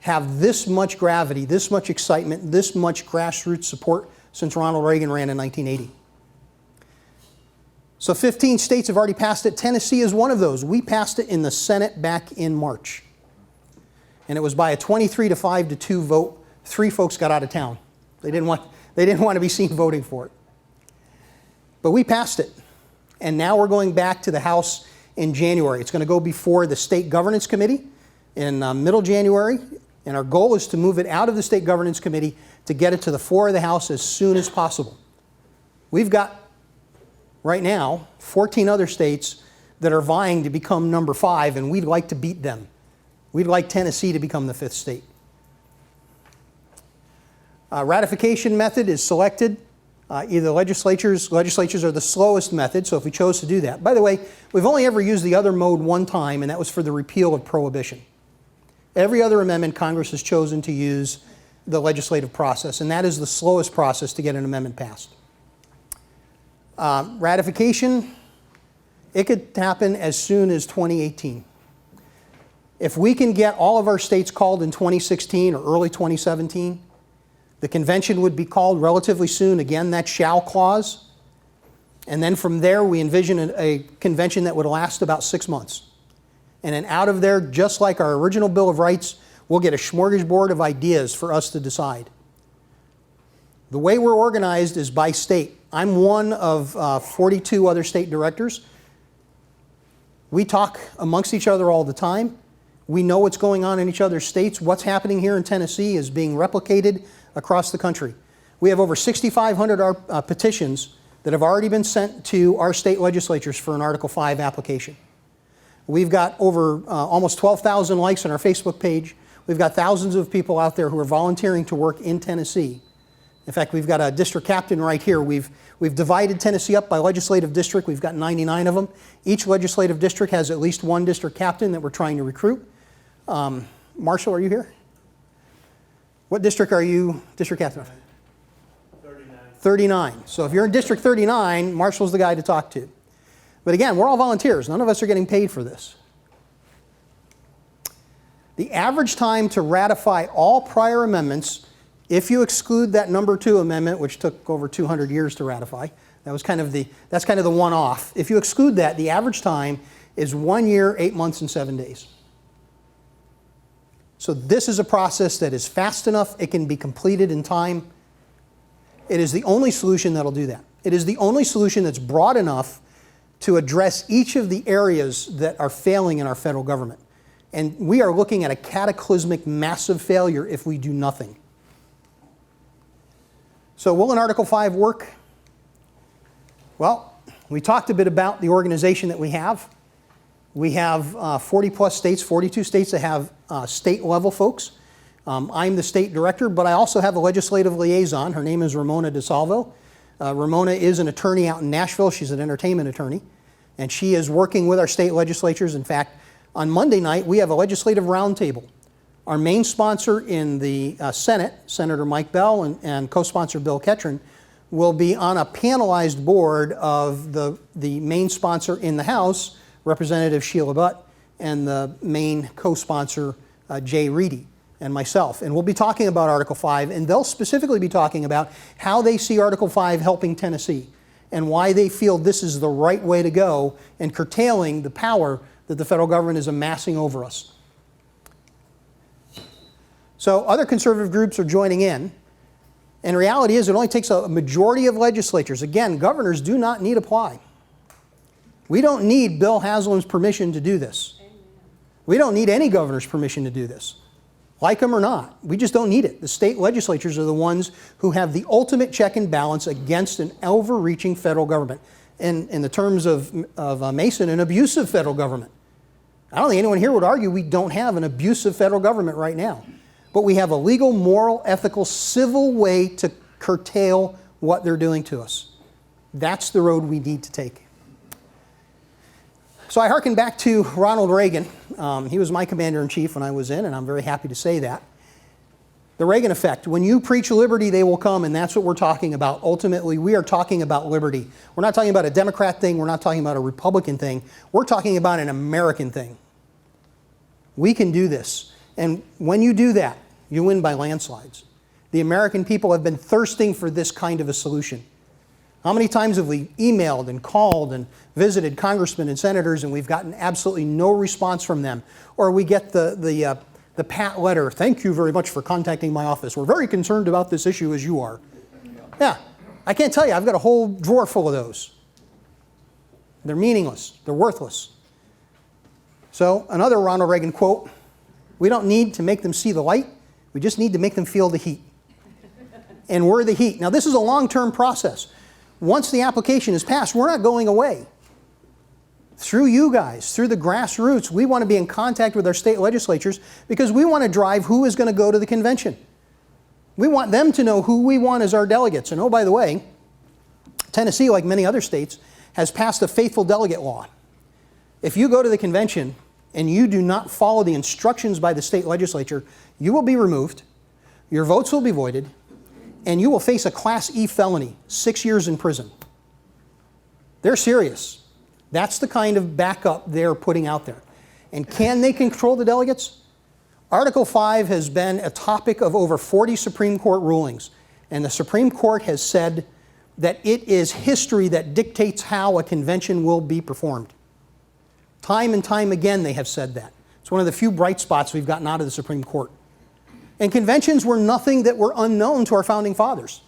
S2: have this much gravity, this much excitement, this much grassroots support since Ronald Reagan ran in 1980. So 15 states have already passed it. Tennessee is one of those. We passed it in the Senate back in March. And it was by a 23-5-2 vote. 3 folks got out of town. They didn't want to be seen voting for it. But we passed it. And now we're going back to the House in January. It's going to go before the State Governance Committee in middle January. And our goal is to move it out of the State Governance Committee to get it to the floor of the House as soon as possible. We've got, right now, 14 other states that are vying to become number 5, and we'd like to beat them. We'd like Tennessee to become the 5th state. Ratification method is selected. Either legislatures are the slowest method, so if we chose to do that. By the way, we've only ever used the other mode one time, and that was for the repeal of prohibition. Every other amendment, Congress has chosen to use the legislative process, and that is the slowest process to get an amendment passed. Ratification, it could happen as soon as 2018. If we can get all of our states called in 2016 or early 2017, the convention would be called relatively soon. Again, that shall clause. And then from there, we envision a convention that would last about 6 months. And then out of there, just like our original Bill of Rights, we'll get a smorgasbord of ideas for us to decide. The way we're organized is by state. I'm one of 42 other state directors. We talk amongst each other all the time. We know what's going on in each other's states. What's happening here in Tennessee is being replicated across the country. We have over 6,500 petitions that have already been sent to our state legislatures for an Article 5 application. We've got over almost 12,000 likes on our Facebook page. We've got thousands of people out there who are volunteering to work in Tennessee. In fact, we've got a district captain right here. We've divided Tennessee up by legislative district. We've got 99 of them. Each legislative district has at least one district captain that we're trying to recruit. Marshall, are you here? What district are you district captain of?
S4: 39.
S2: 39. So if you're in District 39, Marshall's the guy to talk to. But again, we're all volunteers. None of us are getting paid for this. The average time to ratify all prior amendments, if you exclude that number 2 amendment, which took over 200 years to ratify, that's kind of the one-off. If you exclude that, the average time is 1 year, 8 months, and 7 days. So this is a process that is fast enough. It can be completed in time. It is the only solution that'll do that. It is the only solution that's broad enough to address each of the areas that are failing in our federal government. And we are looking at a cataclysmic, massive failure if we do nothing. So will an Article 5 work? Well, we talked a bit about the organization that we have. We have 40 plus states, 42 states that have state level folks. I'm the state director, but I also have a legislative liaison. Her name is Ramona DeSalvo. Ramona is an attorney out in Nashville. She's an entertainment attorney. And she is working with our state legislatures. In fact, on Monday night, we have a legislative roundtable. Our main sponsor in the Senate, Senator Mike Bell, and co-sponsor Bill Ketron, will be on a panelized board of the main sponsor in the House, Representative Sheila Butt, and the main co-sponsor, Jay Reedy, and myself. And we'll be talking about Article 5, and they'll specifically be talking about how they see Article 5 helping Tennessee, and why they feel this is the right way to go in curtailing the power that the federal government is amassing over us. So other conservative groups are joining in. And reality is it only takes a majority of legislatures. Again, governors do not need apply. We don't need Bill Haslam's permission to do this. We don't need any governor's permission to do this. like them or not. We just don't need it. The state legislatures are the ones who have the ultimate check and balance against an overreaching federal government. And in the terms of Mason, an abusive federal government. I don't think anyone here would argue we don't have an abusive federal government right now. But we have a legal, moral, ethical, civil way to curtail what they're doing to us. That's the road we need to take. So I hearken back to Ronald Reagan. He was my commander-in-chief when I was in, and I'm very happy to say that. The Reagan effect. When you preach liberty, they will come, and that's what we're talking about. Ultimately, we are talking about liberty. We're not talking about a Democrat thing. We're not talking about a Republican thing. We're talking about an American thing. We can do this. And when you do that, you win by landslides. The American people have been thirsting for this kind of a solution. How many times have we emailed and called and visited congressmen and senators and we've gotten absolutely no response from them? Or we get the pat letter, thank you very much for contacting my office. We're very concerned about this issue as you are. Yeah, I can't tell you, I've got a whole drawer full of those. They're meaningless, they're worthless. So another Ronald Reagan quote, we don't need to make them see the light, we just need to make them feel the heat. And we're the heat. Now this is a long-term process. Once the application is passed, we're not going away. Through you guys, through the grassroots, we want to be in contact with our state legislatures because we want to drive who is going to go to the convention. We want them to know who we want as our delegates. And oh, by the way, Tennessee, like many other states, has passed a faithful delegate law. If you go to the convention and you do not follow the instructions by the state legislature, you will be removed, your votes will be voided, and you will face a Class E felony, 6 years in prison. They're serious. That's the kind of backup they're putting out there. And can they control the delegates? Article 5 has been a topic of over 40 Supreme Court rulings. And the Supreme Court has said that it is history that dictates how a convention will be performed. Time and time again they have said that. It's one of the few bright spots we've gotten out of the Supreme Court. And conventions were nothing that were unknown to our founding fathers.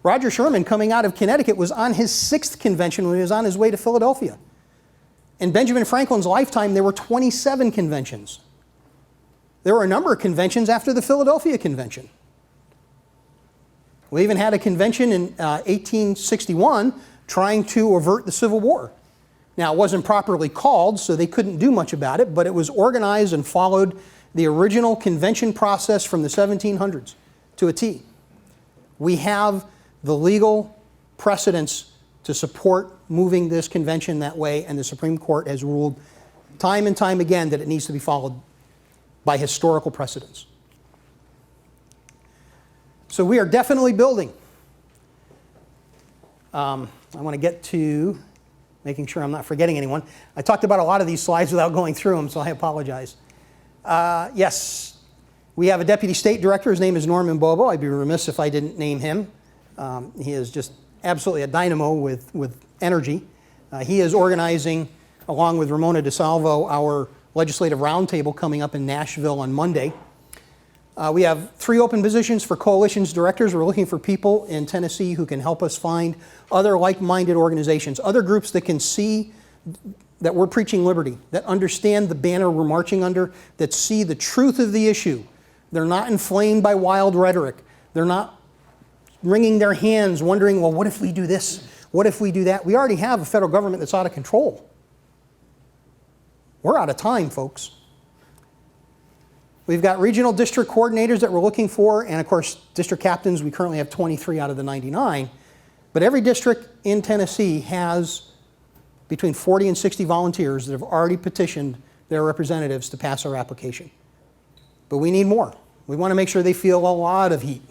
S2: Roger Sherman, coming out of Connecticut, was on his 6th convention when he was on his way to Philadelphia. In Benjamin Franklin's lifetime, there were 27 conventions. There were a number of conventions after the Philadelphia Convention. We even had a convention in 1861 trying to avert the Civil War. Now, it wasn't properly called, so they couldn't do much about it, but it was organized and followed the original convention process from the 1700s to a T. We have the legal precedents to support moving this convention that way, and the Supreme Court has ruled time and time again that it needs to be followed by historical precedents. So we are definitely building. I want to get to making sure I'm not forgetting anyone. I talked about a lot of these slides without going through them, so I apologize. Yes, we have a deputy state director. His name is Norman Bobo. I'd be remiss if I didn't name him. He is just absolutely a dynamo with energy. He is organizing, along with Ramona DeSalvo, our legislative roundtable coming up in Nashville on Monday. We have 3 open positions for coalitions directors. We're looking for people in Tennessee who can help us find other like-minded organizations, other groups that can see that we're preaching liberty, that understand the banner we're marching under, that see the truth of the issue. They're not inflamed by wild rhetoric. They're not wringing their hands wondering, well, what if we do this? What if we do that? We already have a federal government that's out of control. We're out of time, folks. We've got regional district coordinators that we're looking for, and of course, district captains. We currently have 23 out of the 99. But every district in Tennessee has between 40 and 60 volunteers that have already petitioned their representatives to pass our application. But we need more. We want to make sure they feel a lot of heat.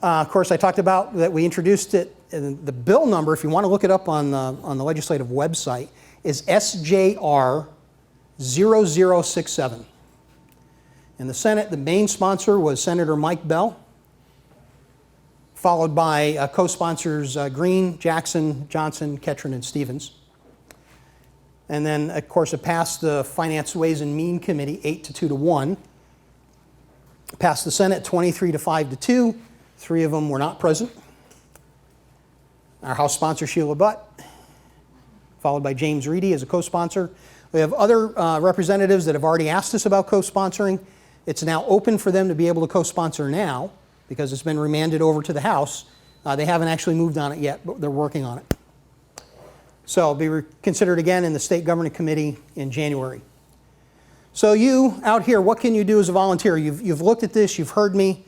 S2: Of course, I talked about that we introduced it. The bill number, if you want to look it up on the legislative website, is SJR 0067. In the Senate, the main sponsor was Senator Mike Bell, followed by co-sponsors Green, Jackson, Johnson, Ketron, and Stevens. And then, of course, it passed the Finance, Ways, and Means Committee 8-2-1. It passed the Senate 23-5-2. 3 of them were not present. Our House sponsor, Sheila Butt, followed by James Reedy as a co-sponsor. We have other representatives that have already asked us about co-sponsoring. It's now open for them to be able to co-sponsor now because it's been remanded over to the House. They haven't actually moved on it yet, but they're working on it. So it'll be considered again in the State Government Committee in January. So you out here, what can you do as a volunteer? You've looked at this, you've heard me.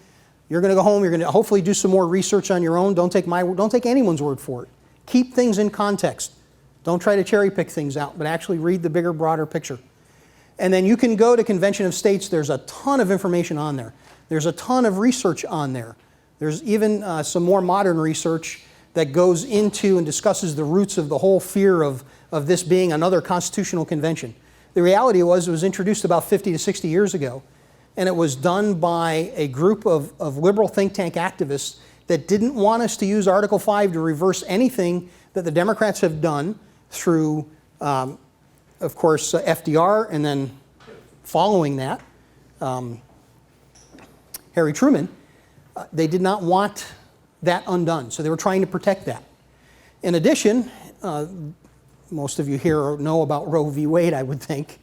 S2: You're going to go home, you're going to hopefully do some more research on your own. Don't take anyone's word for it. Keep things in context. Don't try to cherry pick things out, but actually read the bigger, broader picture. And then you can go to Convention of States. There's a ton of information on there. There's a ton of research on there. There's even some more modern research that goes into and discusses the roots of the whole fear of this being another constitutional convention. The reality was it was introduced about 50 to 60 years ago, and it was done by a group of liberal think tank activists that didn't want us to use Article 5 to reverse anything that the Democrats have done through, of course, FDR, and then following that, Harry Truman. They did not want that undone, so they were trying to protect that. In addition, most of you here know about Roe v. Wade, I would think.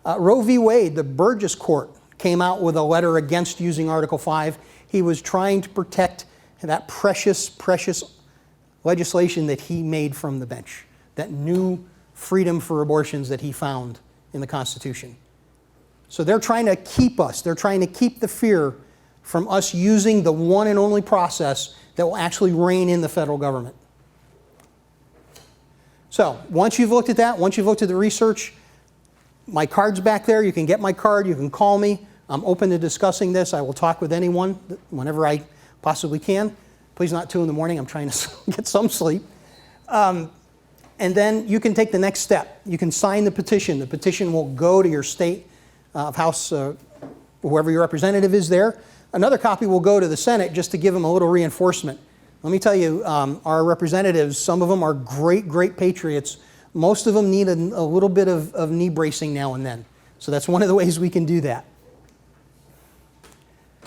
S2: Roe v. Wade, the Burgess Court, came out with a letter against using Article 5. He was trying to protect that precious, precious legislation that he made from the bench, that new freedom for abortions that he found in the Constitution. So they're trying to keep us, they're trying to keep the fear from us using the one and only process that will actually rein in the federal government. So once you've looked at that, once you've looked at the research, my card's back there. You can get my card. You can call me. I'm open to discussing this. I will talk with anyone whenever I possibly can. Please not 2 in the morning. I'm trying to get some sleep. And then you can take the next step. You can sign the petition. The petition will go to your state House, whoever your representative is there. Another copy will go to the Senate just to give them a little reinforcement. Let me tell you, our representatives, some of them are great, great patriots. Most of them need a little bit of knee bracing now and then. So that's one of the ways we can do that.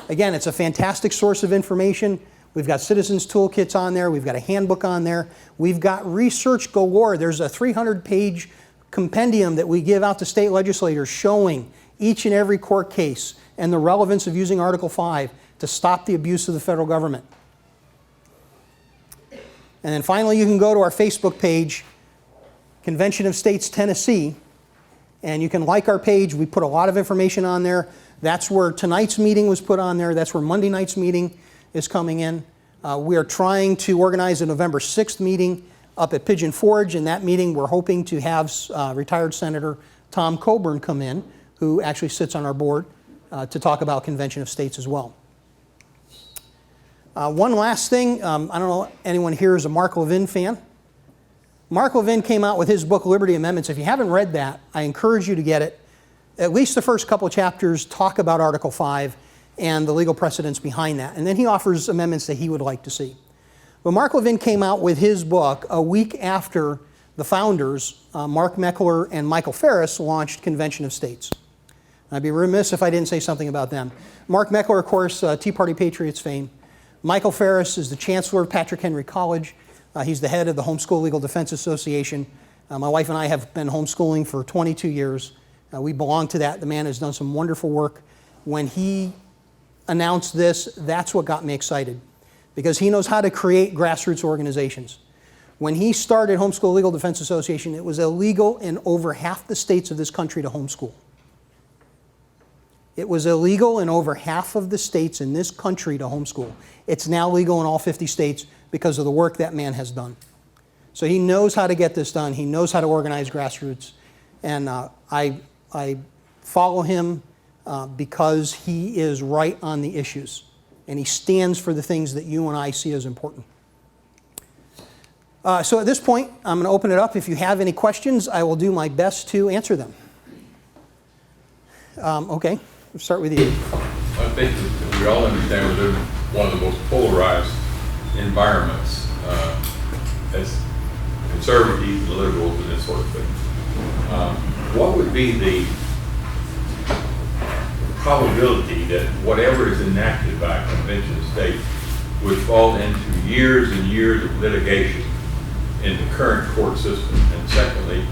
S2: Again, it's a fantastic source of information. We've got citizens' toolkits on there. We've got a handbook on there. We've got research galore. There's a 300-page compendium that we give out to state legislators showing each and every court case and the relevance of using Article 5 to stop the abuse of the federal government. And then finally, you can go to our Facebook page, Convention of States, Tennessee, and you can like our page. We put a lot of information on there. That's where tonight's meeting was put on there. That's where Monday night's meeting is coming in. We are trying to organize a November 6th meeting up at Pigeon Forge. In that meeting, we're hoping to have retired Senator Tom Coburn come in, who actually sits on our board, to talk about Convention of States as well. One last thing, I don't know if anyone here is a Mark Levin fan. Mark Levin came out with his book, Liberty Amendments. If you haven't read that, I encourage you to get it. At least the first couple of chapters talk about Article 5 and the legal precedents behind that. And then he offers amendments that he would like to see. But Mark Levin came out with his book a week after the founders, Mark Meckler and Michael Farris, launched Convention of States. I'd be remiss if I didn't say something about them. Mark Meckler, of course, Tea Party Patriots fame. Michael Farris is the chancellor of Patrick Henry College. He's the head of the Homeschool Legal Defense Association. My wife and I have been homeschooling for 22 years. We belong to that. The man has done some wonderful work. When he announced this, that's what got me excited, because he knows how to create grassroots organizations. When he started Homeschool Legal Defense Association, it was illegal in over half the states of this country to homeschool. It was illegal in over half of the states in this country to homeschool. It's now legal in all 50 states because of the work that man has done. So he knows how to get this done. He knows how to organize grassroots. And I follow him because he is right on the issues. And he stands for the things that you and I see as important. So at this point, I'm going to open it up. If you have any questions, I will do my best to answer them. Okay, we'll start with you.
S4: I think that we all understand we're in one of the most polarized environments as conservatives and liberals and this sort of thing. What would be the probability that whatever is enacted by a convention of states would fall into years and years of litigation in the current court system? And secondly,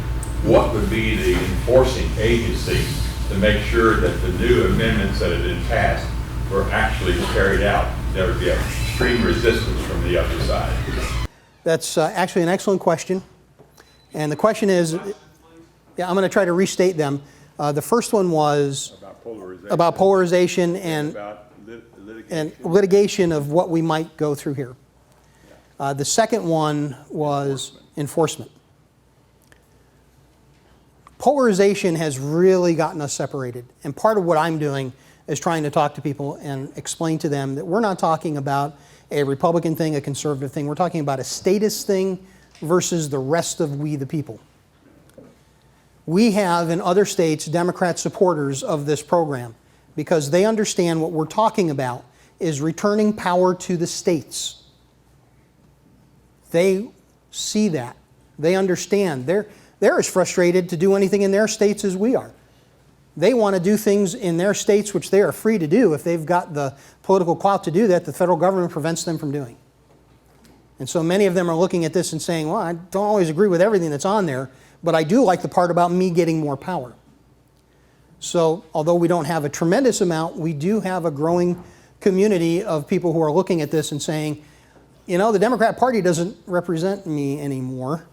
S4: what would be the enforcing agency to make sure that the new amendments that have been passed were actually carried out? There would be extreme resistance from the other side.
S2: That's actually an excellent question. And the question is, yeah, I'm going to try to restate them. The first one was about polarization and litigation of what we might go through here. The second one was enforcement. Polarization has really gotten us separated. And part of what I'm doing is trying to talk to people and explain to them that we're not talking about a Republican thing, a conservative thing. We're talking about a statist thing versus the rest of we the people. We have in other states Democrat supporters of this program because they understand what we're talking about is returning power to the states. They see that. They understand. They're as frustrated to do anything in their states as we are. They want to do things in their states which they are free to do if they've got the political clout to do that the federal government prevents them from doing. And so many of them are looking at this and saying, well, I don't always agree with everything that's on there, but I do like the part about me getting more power. So although we don't have a tremendous amount, we do have a growing community of people who are looking at this and saying, you know, the Democrat Party doesn't represent me anymore.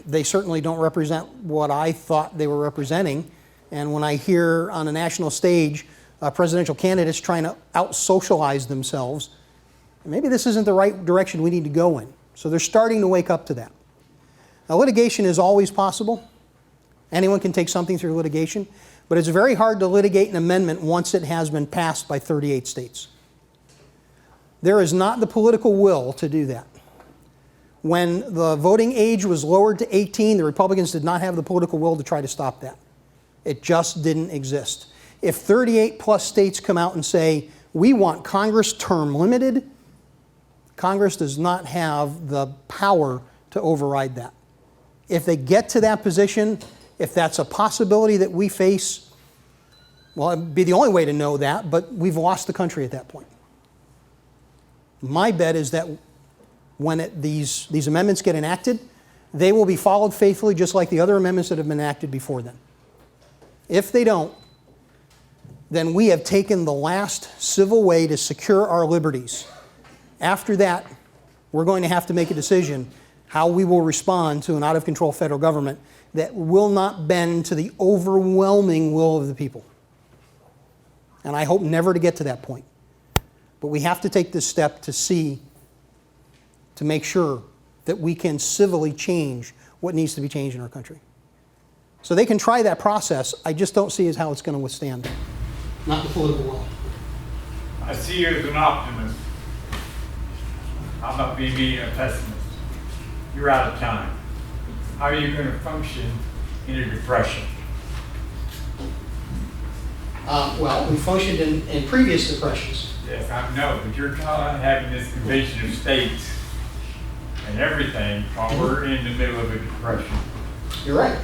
S2: They certainly don't represent what I thought they were representing. And when I hear on a national stage presidential candidates trying to out-socialize themselves, maybe this isn't the right direction we need to go in. So they're starting to wake up to that. Now, litigation is always possible. Anyone can take something through litigation, but it's very hard to litigate an amendment once it has been passed by 38 states. There is not the political will to do that. When the voting age was lowered to 18, the Republicans did not have the political will to try to stop that. It just didn't exist. If 38 plus states come out and say, we want Congress term limited, Congress does not have the power to override that. If they get to that position, if that's a possibility that we face, well, it'd be the only way to know that, but we've lost the country at that point. My bet is that when these amendments get enacted, they will be followed faithfully just like the other amendments that have been enacted before then. If they don't, then we have taken the last civil way to secure our liberties. After that, we're going to have to make a decision how we will respond to an out-of-control federal government that will not bend to the overwhelming will of the people. And I hope never to get to that point. But we have to take this step to make sure that we can civilly change what needs to be changed in our country. So they can try that process. I just don't see as how it's going to withstand. Not the political will.
S5: I see you as an optimist. I'm not being a pessimist. You're out of time. How are you going to function in a depression?
S2: Well, we functioned in previous depressions.
S5: Yes, I know, but you're having this convention of states and everything while we're in the middle of a depression.
S2: You're right.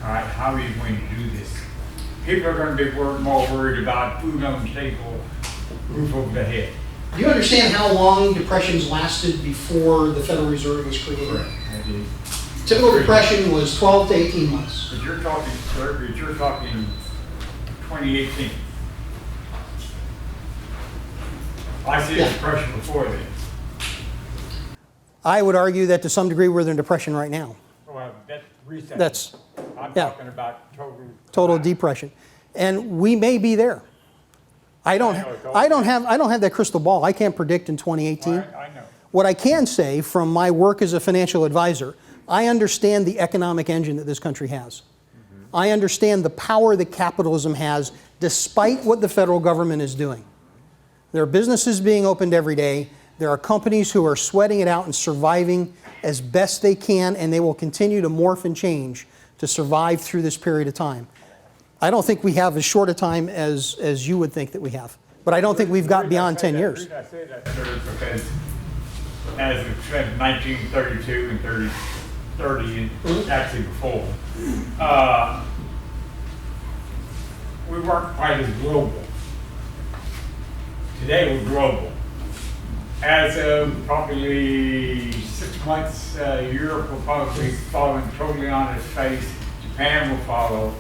S5: All right, how are you going to do this? People are going to be more worried about food on the table, roof over the head.
S2: Do you understand how long depressions lasted before the Federal Reserve was created?
S5: Correct, I do.
S2: Typical depression was 12 to 18 months.
S5: But you're talking, sir, 2018. I see a depression before then.
S2: I would argue that to some degree we're in a depression right now.
S5: Well, that's recent. I'm
S2: yeah.
S5: talking about
S2: Total depression. And we may be there. I don't have that crystal ball. I can't predict in 2018.
S5: I know.
S2: What I can say from my work as a financial advisor, I understand the economic engine that this country has. Mm-hmm. I understand the power that capitalism has despite what the federal government is doing. There are businesses being opened every day. There are companies who are sweating it out and surviving as best they can, and they will continue to morph and change to survive through this period of time. I don't think we have as short a time as you would think that we have. But I don't think we've got beyond 10 years.
S5: The reason I say that, sir, is because as of 1932 and 30 and actually before, we weren't quite as global. Today we're global. As of probably 6 months, Europe will probably fall totally on its face. Japan will follow.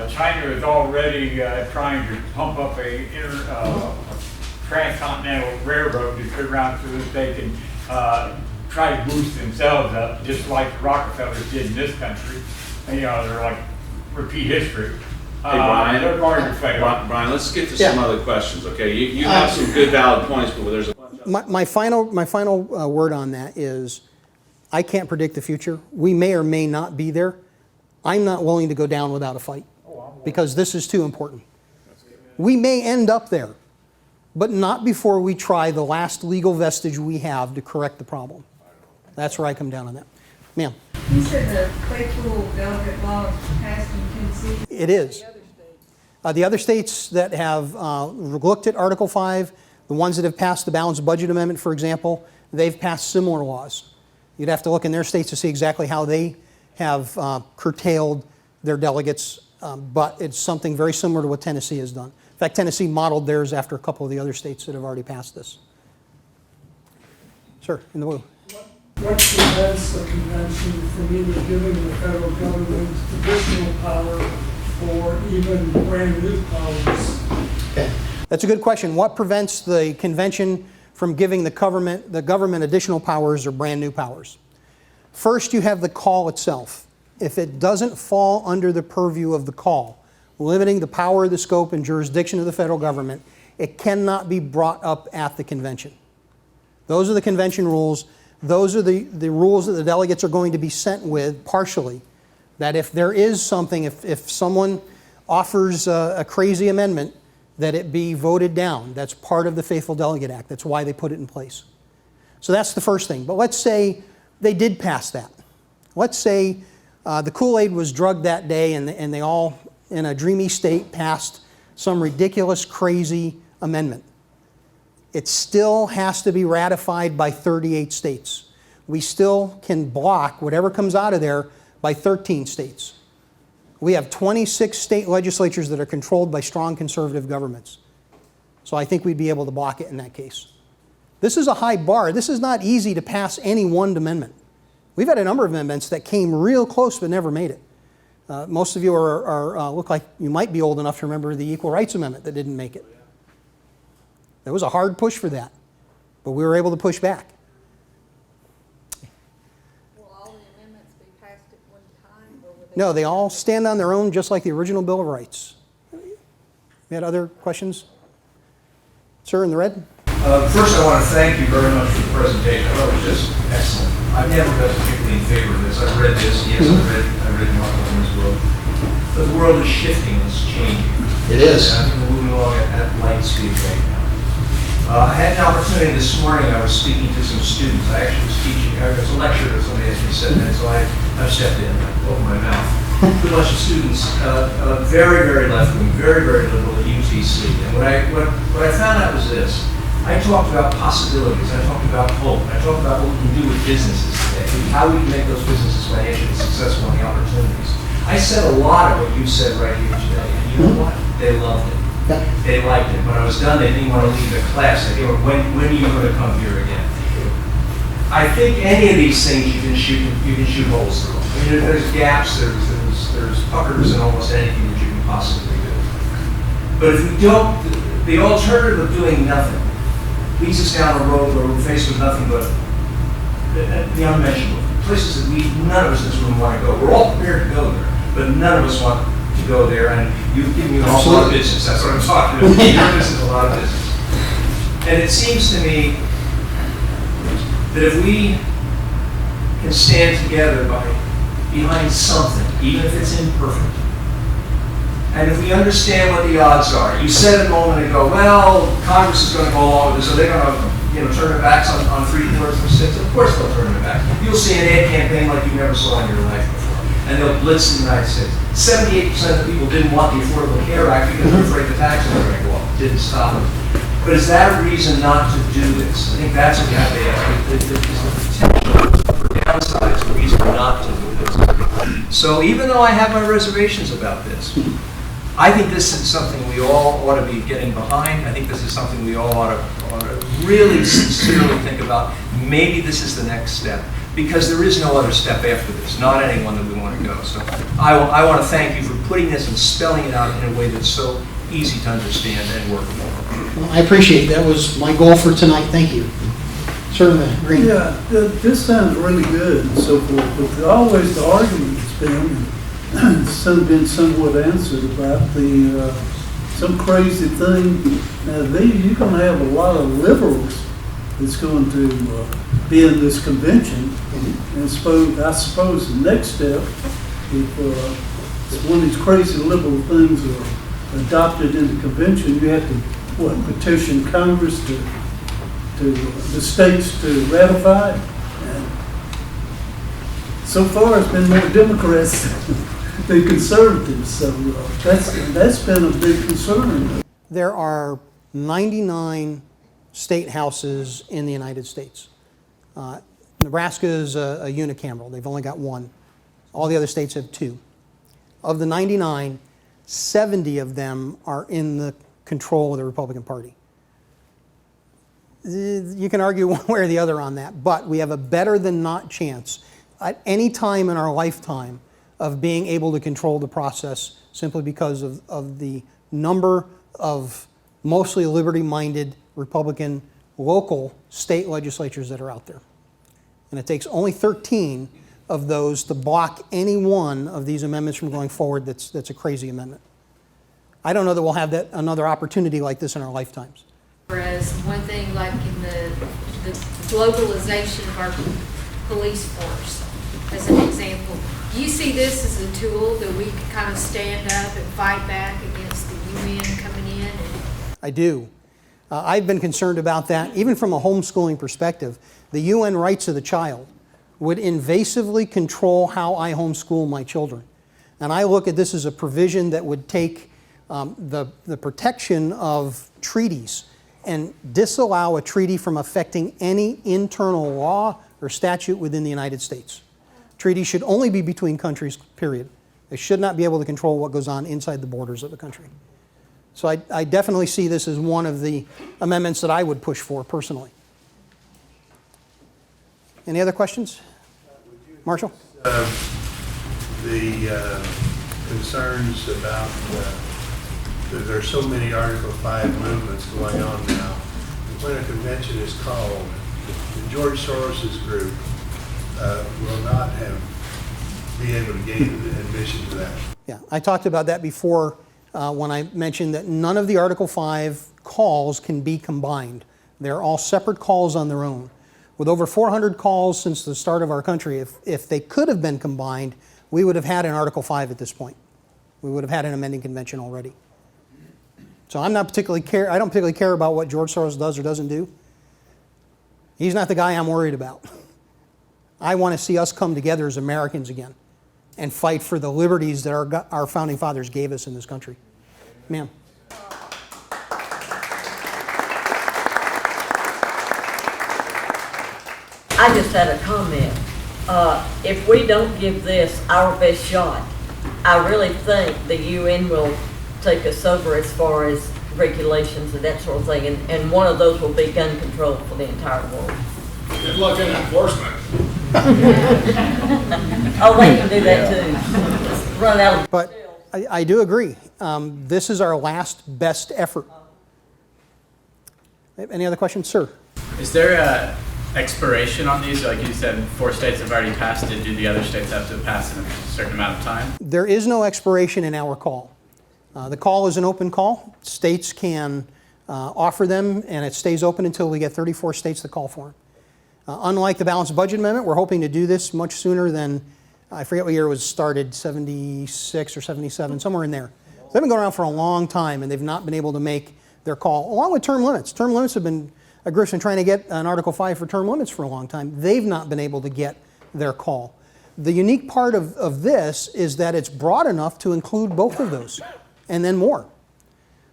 S5: China is already trying to pump up a transcontinental railroad to go around so that they can try to boost themselves up, just like the Rockefellers did in this country. You know, they're like repeat history.
S1: Hey, Brian.
S5: They're going to fail.
S1: Brian, let's get to some other questions, okay? You have some good valid points, but there's a bunch of...
S2: My final word on that is, I can't predict the future. We may or may not be there. I'm not willing to go down without a fight because this is too important. We may end up there, but not before we try the last legal vestige we have to correct the problem. That's where I come down on that. Ma'am.
S6: You said the faithful delegate law was passed in Tennessee.
S2: It is. The other states that have looked at Article 5, the ones that have passed the balanced budget amendment, for example, they've passed similar laws. You'd have to look in their states to see exactly how they have curtailed their delegates, but it's something very similar to what Tennessee has done. In fact, Tennessee modeled theirs after a couple of the other states that have already passed this. Sir, in the blue.
S7: What prevents the convention from either giving the federal government additional power or even brand new powers?
S2: Okay. That's a good question. What prevents the convention from giving the government additional powers or brand new powers? First, you have the call itself. If it doesn't fall under the purview of the call, limiting the power, the scope, and jurisdiction of the federal government, it cannot be brought up at the convention. Those are the convention rules. Those are the rules that the delegates are going to be sent with partially. That if there is something, if someone offers a crazy amendment, that it be voted down. That's part of the Faithful Delegate Act. That's why they put it in place. So that's the first thing. But let's say they did pass that. Let's say the Kool-Aid was drugged that day and they all, in a dreamy state, passed some ridiculous, crazy amendment. It still has to be ratified by 38 states. We still can block whatever comes out of there by 13 states. We have 26 state legislatures that are controlled by strong conservative governments. So I think we'd be able to block it in that case. This is a high bar. This is not easy to pass any one amendment. We've had a number of amendments that came real close but never made it. Most of you look like you might be old enough to remember the Equal Rights Amendment that didn't make it. There was a hard push for that, but we were able to push back.
S6: Will all the amendments be passed at one time? Or will
S2: No, they all stand on their own just like the original Bill of Rights. You had other questions? Sir, in the red?
S8: First, I want to thank you very much for the presentation. I thought it was just excellent. I've never been particularly in favor of this. I've read this, yes, I've read Mark Williams' book. But the world is shifting, it's changing.
S2: It is.
S8: And I think we're moving along at light speed right now. I had an opportunity this morning. I was speaking to some students. I actually was teaching. I was a lecturer that somebody asked me to sit in, so I stepped in. I opened my mouth. A bunch of students, very, very left-wing, very, very liberal at UTC. And what I found out was this. I talked about possibilities. I talked about hope. I talked about what we can do with businesses today, how we can make those businesses financially successful and the opportunities. I said a lot of what you said right here today. And you know what? They loved it. They liked it. When I was done, they didn't want to leave the class. They were, when are you going to come here again? I think any of these things you can shoot holes through. I mean, there's gaps, there's puckers in almost anything that you can possibly do. But if we don't, the alternative of doing nothing leads us down a road where we're faced with nothing but the unmentionable. Places that none of us in this room want to go. We're all prepared to go there, but none of us want to go there. And you've given me an awful lot of business. That's what I'm talking about. Your business is a lot of business. And it seems to me that if we can stand together behind something, even if it's imperfect, and if we understand what the odds are. You said a moment ago, well, Congress is going to go along with this, so they're going to turn their backs on 3/4 of 6. Of course they'll turn their back. You'll see an ad campaign like you never saw in your life before, and they'll blitz the United States. 78% of the people didn't want the Affordable Care Act because they're afraid the taxes were going to go up. Didn't stop it. But is that a reason not to do this? I think that's what we have to ask. Is the potential for downsides a reason not to do this? So even though I have my reservations about this, I think this is something we all ought to be getting behind. I think this is something we all ought to really sincerely think about. Maybe this is the next step, because there is no other step after this, not anyone that we want to go. So I want to thank you for putting this and spelling it out in a way that's so easy to understand and workable.
S2: Well, I appreciate it. That was my goal for tonight. Thank you. Certainly, Green.
S9: Yeah, this sounds really good and so forth, but always the argument has been, and been somewhat answered about the, some crazy thing. Now, you're going to have a lot of liberals that's going to be in this convention. And I suppose the next step, if one of these crazy liberal things are adopted in the convention, you have to, petition Congress to the states to ratify it. And so far, it's been more Democrats than conservatives, so that's been a big concern.
S2: There are 99 state houses in the United States. Nebraska is a unicameral. They've only got one. All the other states have two. Of the 99, 70 of them are in the control of the Republican Party. You can argue one way or the other on that, but we have a better than not chance at any time in our lifetime of being able to control the process simply because of the number of mostly liberty-minded Republican local state legislatures that are out there. And it takes only 13 of those to block any one of these amendments from going forward that's a crazy amendment. I don't know that we'll have another opportunity like this in our lifetimes.
S10: Whereas one thing, like in the globalization of our police force, as an example, do you see this as a tool that we can kind of stand up and fight back against the UN coming in?
S2: I do. I've been concerned about that, even from a homeschooling perspective. The UN rights of the child would invasively control how I homeschool my children. And I look at this as a provision that would take the protection of treaties and disallow a treaty from affecting any internal law or statute within the United States. Treaties should only be between countries, period. They should not be able to control what goes on inside the borders of the country. So I definitely see this as one of the amendments that I would push for personally. Any other questions? Marshall?
S11: The concerns about that there are so many Article 5 movements going on now. When a convention is called, the George Soros's group will not be able to gain admission to that.
S2: Yeah, I talked about that before when I mentioned that none of the Article 5 calls can be combined. They're all separate calls on their own. With over 400 calls since the start of our country, if they could have been combined, we would have had an Article 5 at this point. We would have had an amending convention already. So I don't particularly care about what George Soros does or doesn't do. He's not the guy I'm worried about. I want to see us come together as Americans again and fight for the liberties that our founding fathers gave us in this country. Ma'am.
S12: I just had a comment. If we don't give this our best shot, I really think the UN will take us over as far as regulations and that sort of thing, and one of those will be gun control for the entire world.
S4: Good luck in enforcement.
S12: Oh, they can do that too. Just run out of
S2: But I do agree. This is our last best effort. Any other questions, sir?
S13: Is there a expiration on these? Like you said, 4 states have already passed it. Do the other states have to pass in a certain amount of time?
S2: There is no expiration in our call. The call is an open call. States can offer them, and it stays open until we get 34 states that call for them. Unlike the balanced budget amendment, we're hoping to do this much sooner than, I forget what year it was started, 76 or 77, somewhere in there. So they've been going around for a long time, and they've not been able to make their call, along with term limits. Term limits have been, groups have been trying to get an Article 5 for term limits for a long time. They've not been able to get their call. The unique part of this is that it's broad enough to include both of those, and then more.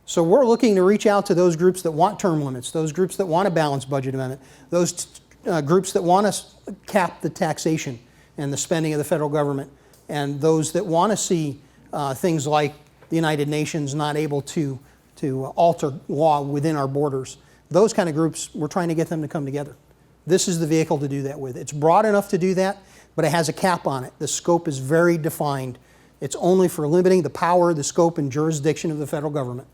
S2: So we're looking to reach out to those groups that want term limits, those groups that want a balanced budget amendment, those groups that want to cap the taxation and the spending of the federal government, and those that want to see things like the United Nations not able to alter law within our borders. Those kind of groups, we're trying to get them to come together. This is the vehicle to do that with. It's broad enough to do that, but it has a cap on it. The scope is very defined. It's only for limiting the power, the scope, and jurisdiction of the federal government.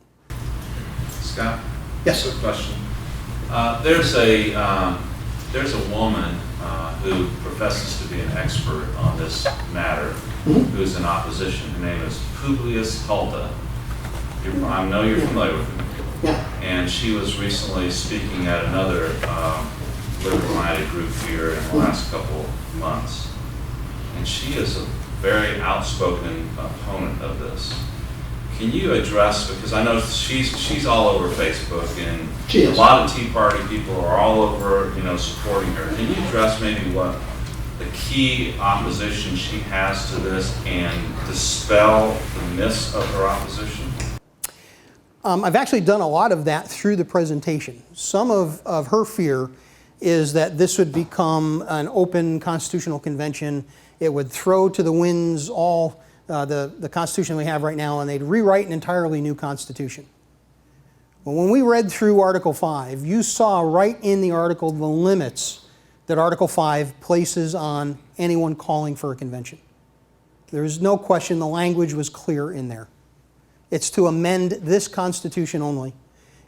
S1: Scott?
S2: Yes.
S1: Quick question. There's a woman who professes to be an expert on this matter, who's in opposition. Her name is Publius Hulda. I know you're familiar with her.
S2: Yeah.
S1: And she was recently speaking at another liberal-minded group here in the last couple months. And she is a very outspoken opponent of this. Can you address, because I know she's all over Facebook, and a lot of Tea Party people are all over, supporting her. Can you address maybe what the key opposition she has to this and dispel the myths of her opposition?
S2: I've actually done a lot of that through the presentation. Some of her fear is that this would become an open constitutional convention. It would throw to the winds all the Constitution we have right now, and they'd rewrite an entirely new Constitution. Well, when we read through Article 5, you saw right in the article the limits that Article 5 places on anyone calling for a convention. There's no question the language was clear in there. It's to amend this Constitution only.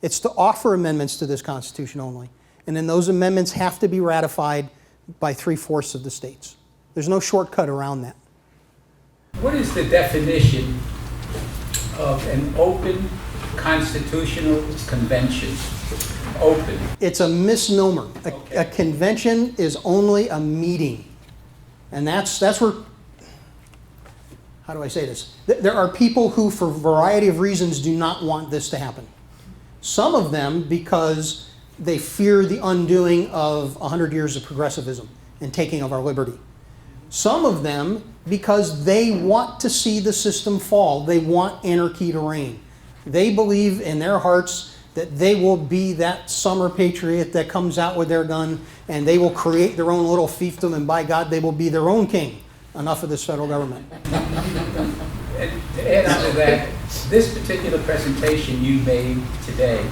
S2: It's to offer amendments to this Constitution only. And then those amendments have to be ratified by 3/4 of the states. There's no shortcut around that.
S14: What is the definition of an open constitutional convention? Open.
S2: It's a misnomer. A convention is only a meeting. And that's where, how do I say this? There are people who, for a variety of reasons, do not want this to happen. Some of them because they fear the undoing of 100 years of progressivism and taking of our liberty. Some of them because they want to see the system fall. They want anarchy to reign. They believe in their hearts that they will be that summer patriot that comes out with their gun, and they will create their own little fiefdom, and by God, they will be their own king. Enough of this federal government.
S14: And to add on to that, this particular presentation you made today,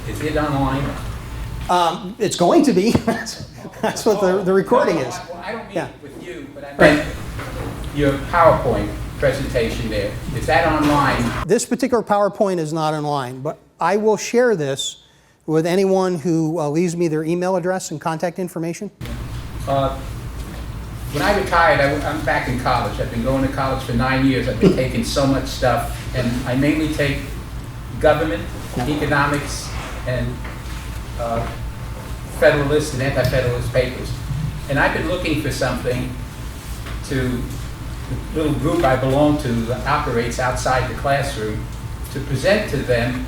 S14: is it online?
S2: It's going to be. That's what the recording is.
S14: Well, I don't mean with you, but I meant your PowerPoint presentation there. Is that online?
S2: This particular PowerPoint is not online, but I will share this with anyone who leaves me their email address and contact information.
S14: When I retired, I'm back in college. I've been going to college for 9 years. I've been taking so much stuff, and I mainly take government, economics, and Federalist and Anti-Federalist papers. And I've been looking for something to, the little group I belong to that operates outside the classroom, to present to them.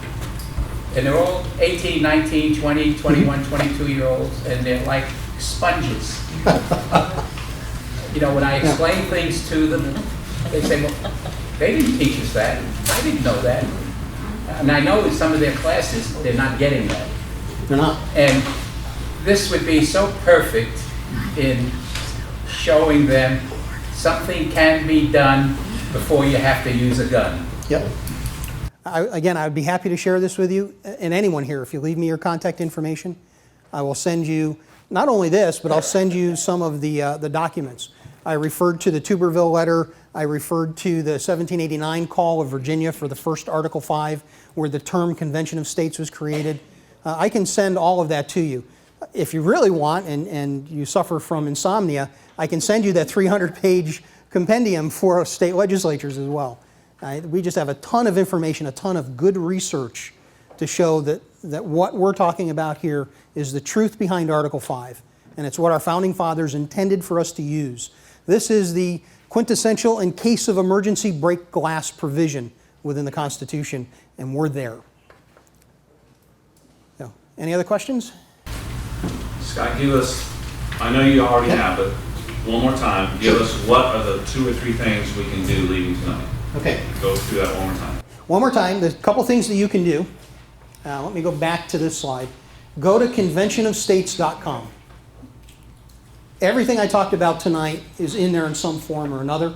S14: And they're all 18, 19, 20, 21, 22-year-olds, and they're like sponges. When I explain things to them, they say, well, they didn't teach us that. I didn't know that. And I know in some of their classes, they're not getting that.
S2: They're not.
S14: And this would be so perfect in showing them something can be done before you have to use a gun.
S2: Yep. Again, I would be happy to share this with you and anyone here. If you leave me your contact information, I will send you not only this, but I'll send you some of the documents. I referred to the Tuberville letter. I referred to the 1789 call of Virginia for the first Article 5, where the term Convention of States was created. I can send all of that to you. If you really want, and you suffer from insomnia, I can send you that 300-page compendium for state legislatures as well. We just have a ton of information, a ton of good research to show that what we're talking about here is the truth behind Article 5, and it's what our founding fathers intended for us to use. This is the quintessential in case of emergency break glass provision within the Constitution, and we're there. So, any other questions?
S1: Scott, give us, I know you already have, but one more time, give us what are the 2 or 3 things we can do leaving tonight.
S2: Okay.
S1: Go through that one more time.
S2: One more time, there's a couple things that you can do. Let me go back to this slide. Go to conventionofstates.com. Everything I talked about tonight is in there in some form or another.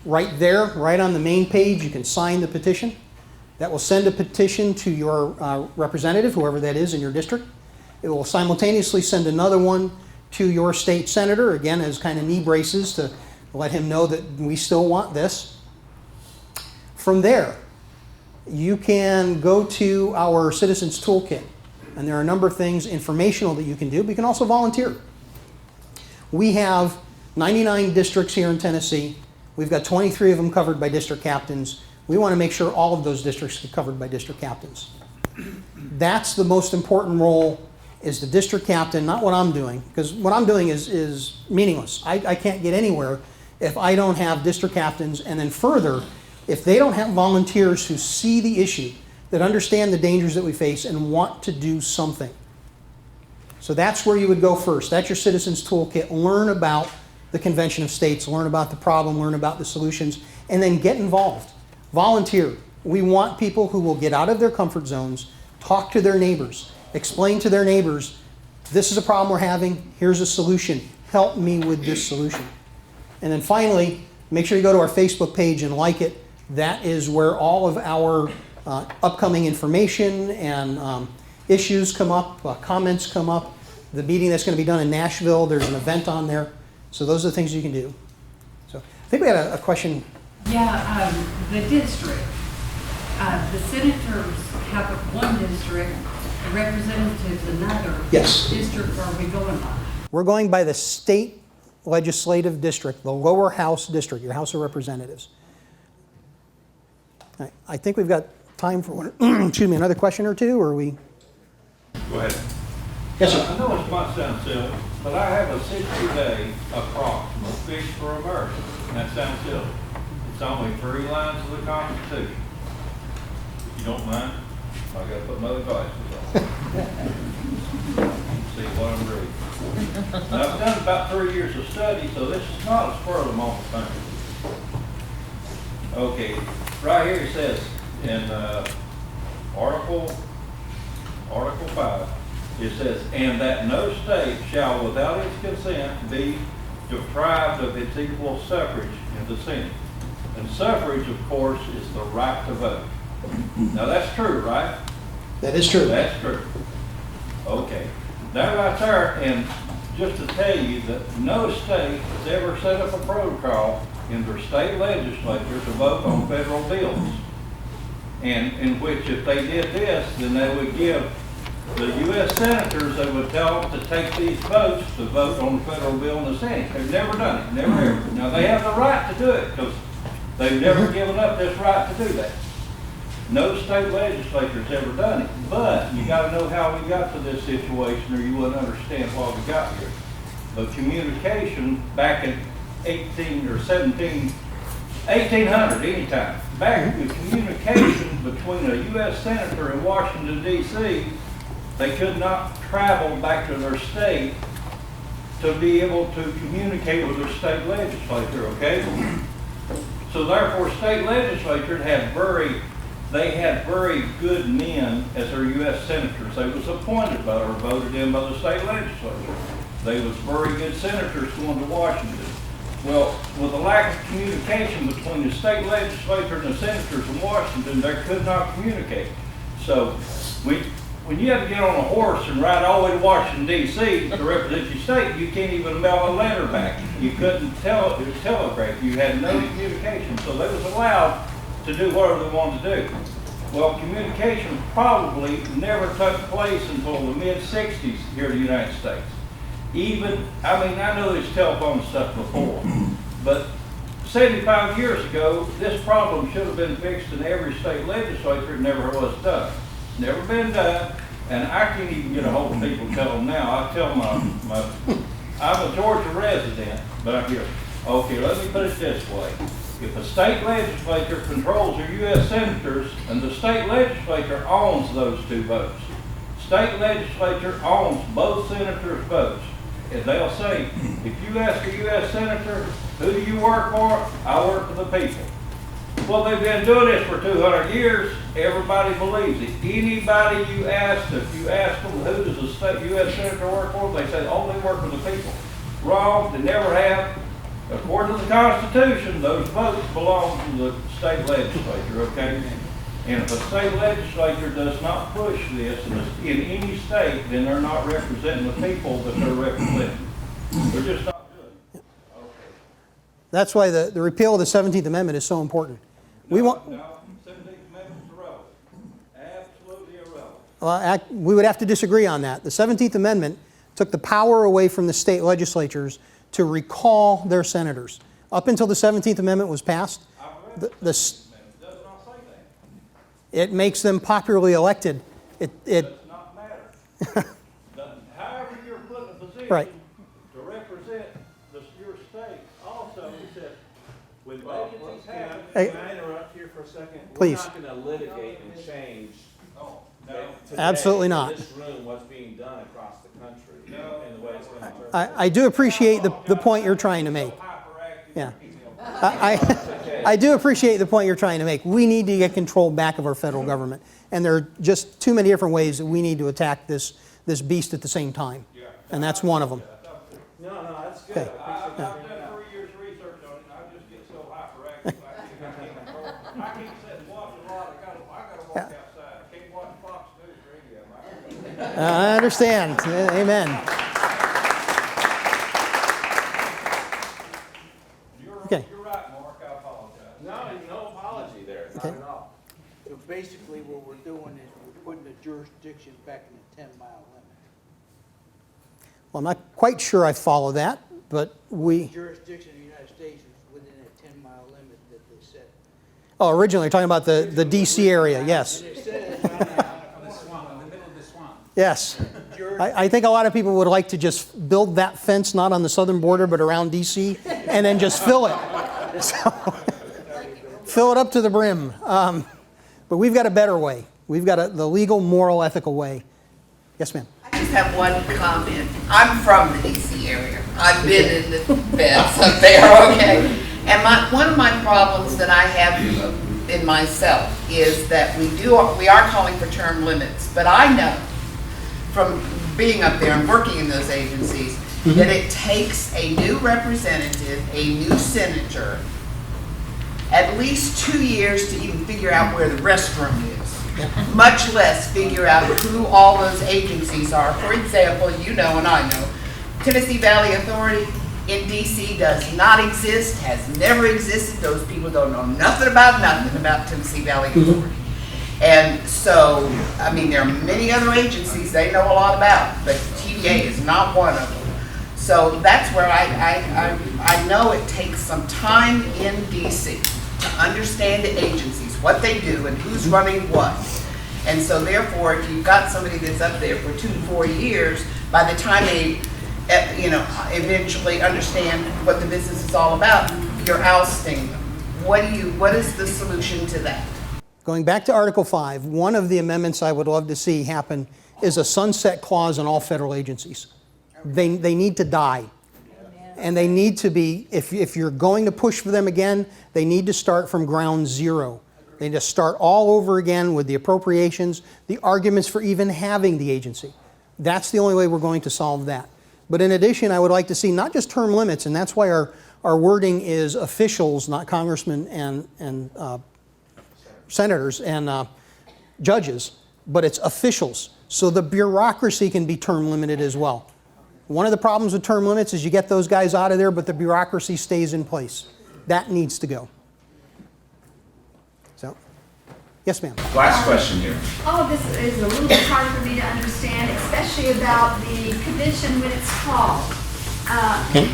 S2: Right there, right on the main page, you can sign the petition. That will send a petition to your representative, whoever that is in your district. It will simultaneously send another one to your state senator, again, as kind of knee braces to let him know that we still want this. From there, you can go to our Citizens Toolkit, and there are a number of things informational that you can do, but you can also volunteer. We have 99 districts here in Tennessee. We've got 23 of them covered by district captains. We want to make sure all of those districts are covered by district captains. That's the most important role, is the district captain, not what I'm doing, because what I'm doing is meaningless. I can't get anywhere if I don't have district captains, and then further, if they don't have volunteers who see the issue, that understand the dangers that we face and want to do something. So that's where you would go first. That's your Citizens Toolkit. Learn about the Convention of States, learn about the problem, learn about the solutions, and then get involved. Volunteer. We want people who will get out of their comfort zones, talk to their neighbors, explain to their neighbors, this is a problem we're having, here's a solution, help me with this solution. And then finally, make sure you go to our Facebook page and like it. That is where all of our upcoming information and issues come up, comments come up. The meeting that's going to be done in Nashville, there's an event on there. So those are the things you can do. So I think we had a question.
S15: Yeah, the district. The senators have one district, representatives another.
S2: Yes.
S15: Which district are we going by?
S2: We're going by the state legislative district, the lower house district, your House of Representatives. I think we've got time for one, excuse me, another question or two, or are we?
S4: Go ahead.
S2: Yes, sir.
S16: I know it might sound silly, but I have a 60-day approximate fix for America. And that sounds silly. It's only 3 lines of the Constitution. If you don't mind, I got to put my other glasses on. See what I'm reading. Now, I've done about 3 years of study, so this is not a spur of the moment thing. Okay, right here it says in Article 5, it says, and that no state shall without its consent be deprived of its equal suffrage in the Senate. And suffrage, of course, is the right to vote. Now that's true, right?
S2: That is true.
S16: That's true. Okay. That right there, and just to tell you that no state has ever set up a protocol in their state legislature to vote on federal bills. And in which if they did this, then they would give the U.S. senators, they would tell them to take these votes to vote on the federal bill in the Senate. They've never done it, never ever. Now they have the right to do it because they've never given up this right to do that. No state legislature has ever done it, but you got to know how we got to this situation or you wouldn't understand why we got here. The communication back in 1800 anytime, back the communication between a U.S. senator in Washington, D.C., they could not travel back to their state to be able to communicate with their state legislature, okay? So therefore, state legislature had very good men as their U.S. senators. They was appointed by or voted in by the state legislature. They was very good senators going to Washington. Well, with the lack of communication between the state legislature and the senators in Washington, they could not communicate. So when you have to get on a horse and ride all the way to Washington, D.C. to represent your state, you can't even mail a letter back. You couldn't tell it was telegraphed. You had no communication. So they was allowed to do whatever they wanted to do. Well, communication probably never took place until the mid-60s here in the United States. I know there's telephone stuff before, but 75 years ago, this problem should have been fixed in every state legislature. It never was done. It's never been done, and I can't even get a hold of people and tell them now. I tell I'm a Georgia resident, but I'm here. Okay, let me put it this way. If a state legislature controls their U.S. senators, and the state legislature owns those 2 votes, state legislature owns both senators' votes. And they'll say, if you ask a U.S. senator, who do you work for? I work for the people. Well, they've been doing this for 200 years. Everybody believes it. Anybody you ask, if you ask them, who does a state U.S. senator work for? They say, oh, they work for the people. Wrong. They never have. According to the Constitution, those votes belong to the state legislature, okay? And if a state legislature does not push this in any state, then they're not representing the people that they're representing. They're just not doing it.
S2: That's why the repeal of the 17th Amendment is so important. We want.
S16: No, 17th Amendment's irrelevant. Absolutely irrelevant.
S2: Well, we would have to disagree on that. The 17th Amendment took the power away from the state legislatures to recall their senators. Up until the 17th Amendment was passed, it makes them popularly elected.
S16: It does not matter. However, you're put in a position
S2: Right.
S16: to represent your state. Also, he said, when vacancies happen.
S2: Hey.
S17: Can I interrupt here for a second?
S2: Please.
S17: We're not going to litigate and change. Today,
S2: Absolutely not.
S17: In this room, what's being done across the country and the way it's been interpreted.
S2: I do appreciate the point you're trying to make. Yeah. I do appreciate the point you're trying to make. We need to get control back of our federal government. And there are just too many different ways that we need to attack this beast at the same time. And that's one of them.
S17: No, that's good.
S2: Okay.
S16: I've done 3 years of research on it, and I just get so hyperactive. I can't sit and watch a lot. I gotta walk outside. I can't watch Fox News or radio.
S2: I understand. Amen. Okay.
S16: You're right, Mark. I apologize.
S17: No apology there. Not
S2: Okay.
S17: at all.
S18: So basically what we're doing is we're putting the jurisdiction back in the 10-mile limit.
S2: Well, I'm not quite sure I follow that, but
S18: The jurisdiction of the United States is within a 10-mile limit that they set.
S2: Oh, originally, you're talking about the D.C. area, yes.
S18: And it says
S14: The swamp, in the middle of the swamp.
S2: Yes. I think a lot of people would like to just build that fence, not on the southern border, but around D.C., and then just fill it. So, fill it up to the brim. But we've got a better way. We've got the legal, moral, ethical way. Yes, ma'am.
S19: I just have one comment. I'm from the DC area. I've been in the fence up there, okay? And one of my problems that I have in myself is that we are calling for term limits, but I know from being up there and working in those agencies that it takes a new representative, a new senator, at least 2 years to even figure out where the restroom is, much less figure out who all those agencies are. For example, you know and I know, Tennessee Valley Authority in DC does not exist, has never existed. Those people don't know nothing about Tennessee Valley Authority. And so, I mean, there are many other agencies they know a lot about, but TVA is not one of them. So that's where I know it takes some time in DC to understand the agencies, what they do and who's running what. And so therefore, if you've got somebody that's up there for 2 to 4 years, by the time they, eventually understand what the business is all about, you're ousting them. What is the solution to that?
S2: Going back to Article 5, one of the amendments I would love to see happen is a sunset clause on all federal agencies. They need to die. And they need to be, if you're going to push for them again, they need to start from ground zero. They need to start all over again with the appropriations, the arguments for even having the agency. That's the only way we're going to solve that. But in addition, I would like to see not just term limits, and that's why our wording is officials, not congressmen and senators and judges, but it's officials. So the bureaucracy can be term limited as well. One of the problems with term limits is you get those guys out of there, but the bureaucracy stays in place. That needs to go. So, yes, ma'am.
S1: Last question here.
S20: All of this is a little bit hard for me to understand, especially about the convention when it's called.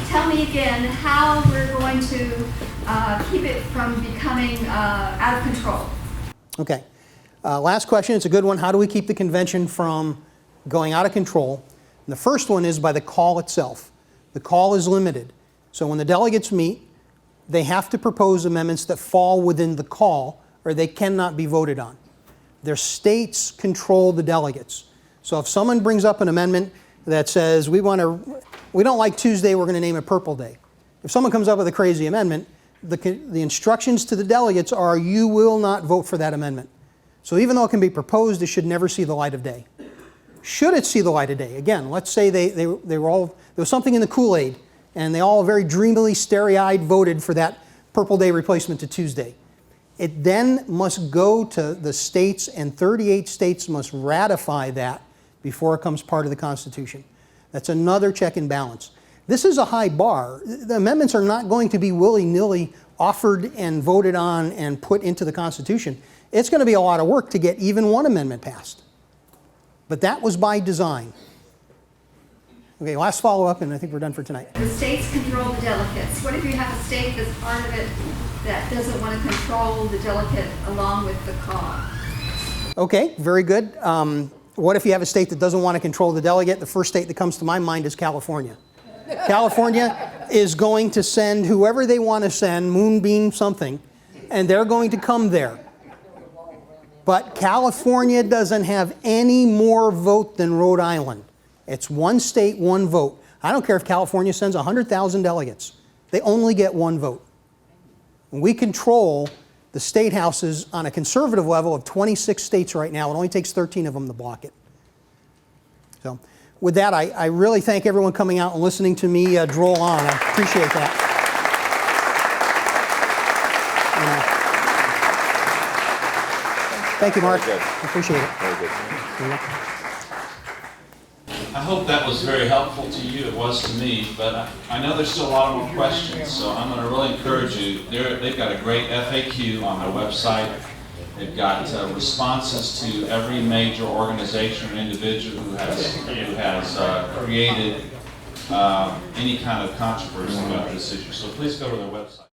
S20: Tell me again how we're going to keep it from becoming out of control.
S2: Okay. Last question. It's a good one. How do we keep the convention from going out of control? And the first one is by the call itself. The call is limited. So when the delegates meet, they have to propose amendments that fall within the call, or they cannot be voted on. Their states control the delegates. So if someone brings up an amendment that says, we don't like Tuesday, we're going to name it Purple Day. If someone comes up with a crazy amendment, the instructions to the delegates are, you will not vote for that amendment. So even though it can be proposed, it should never see the light of day. Should it see the light of day? Again, let's say there was something in the Kool-Aid and they all very dreamily, starry-eyed voted for that Purple Day replacement to Tuesday. It then must go to the states, and 38 states must ratify that before it becomes part of the Constitution. That's another check and balance. This is a high bar. The amendments are not going to be willy-nilly offered and voted on and put into the Constitution. It's going to be a lot of work to get even one amendment passed. But that was by design. Okay, last follow-up, and I think we're done for tonight.
S20: The states control the delegates. What if you have a state that's part of it that doesn't want to control the delegate along with the cause?
S2: Okay, very good. What if you have a state that doesn't want to control the delegate? The first state that comes to my mind is California. California is going to send whoever they want to send, moonbeam something, and they're going to come there. But California doesn't have any more vote than Rhode Island. It's one state, one vote. I don't care if California sends 100,000 delegates. They only get one vote. And we control the state houses on a conservative level of 26 states right now. It only takes 13 of them to block it. So with that, I really thank everyone coming out and listening to me droll on. I appreciate that. Thank you, Mark. I appreciate it.
S1: Very good.
S3: I hope that was very helpful to you. It was to me, but I know there's still a lot more questions, so I'm going to really encourage you. They've got a great FAQ on their website. They've got responses to every major organization or individual who has created any kind of controversy about this issue. So please go to their website.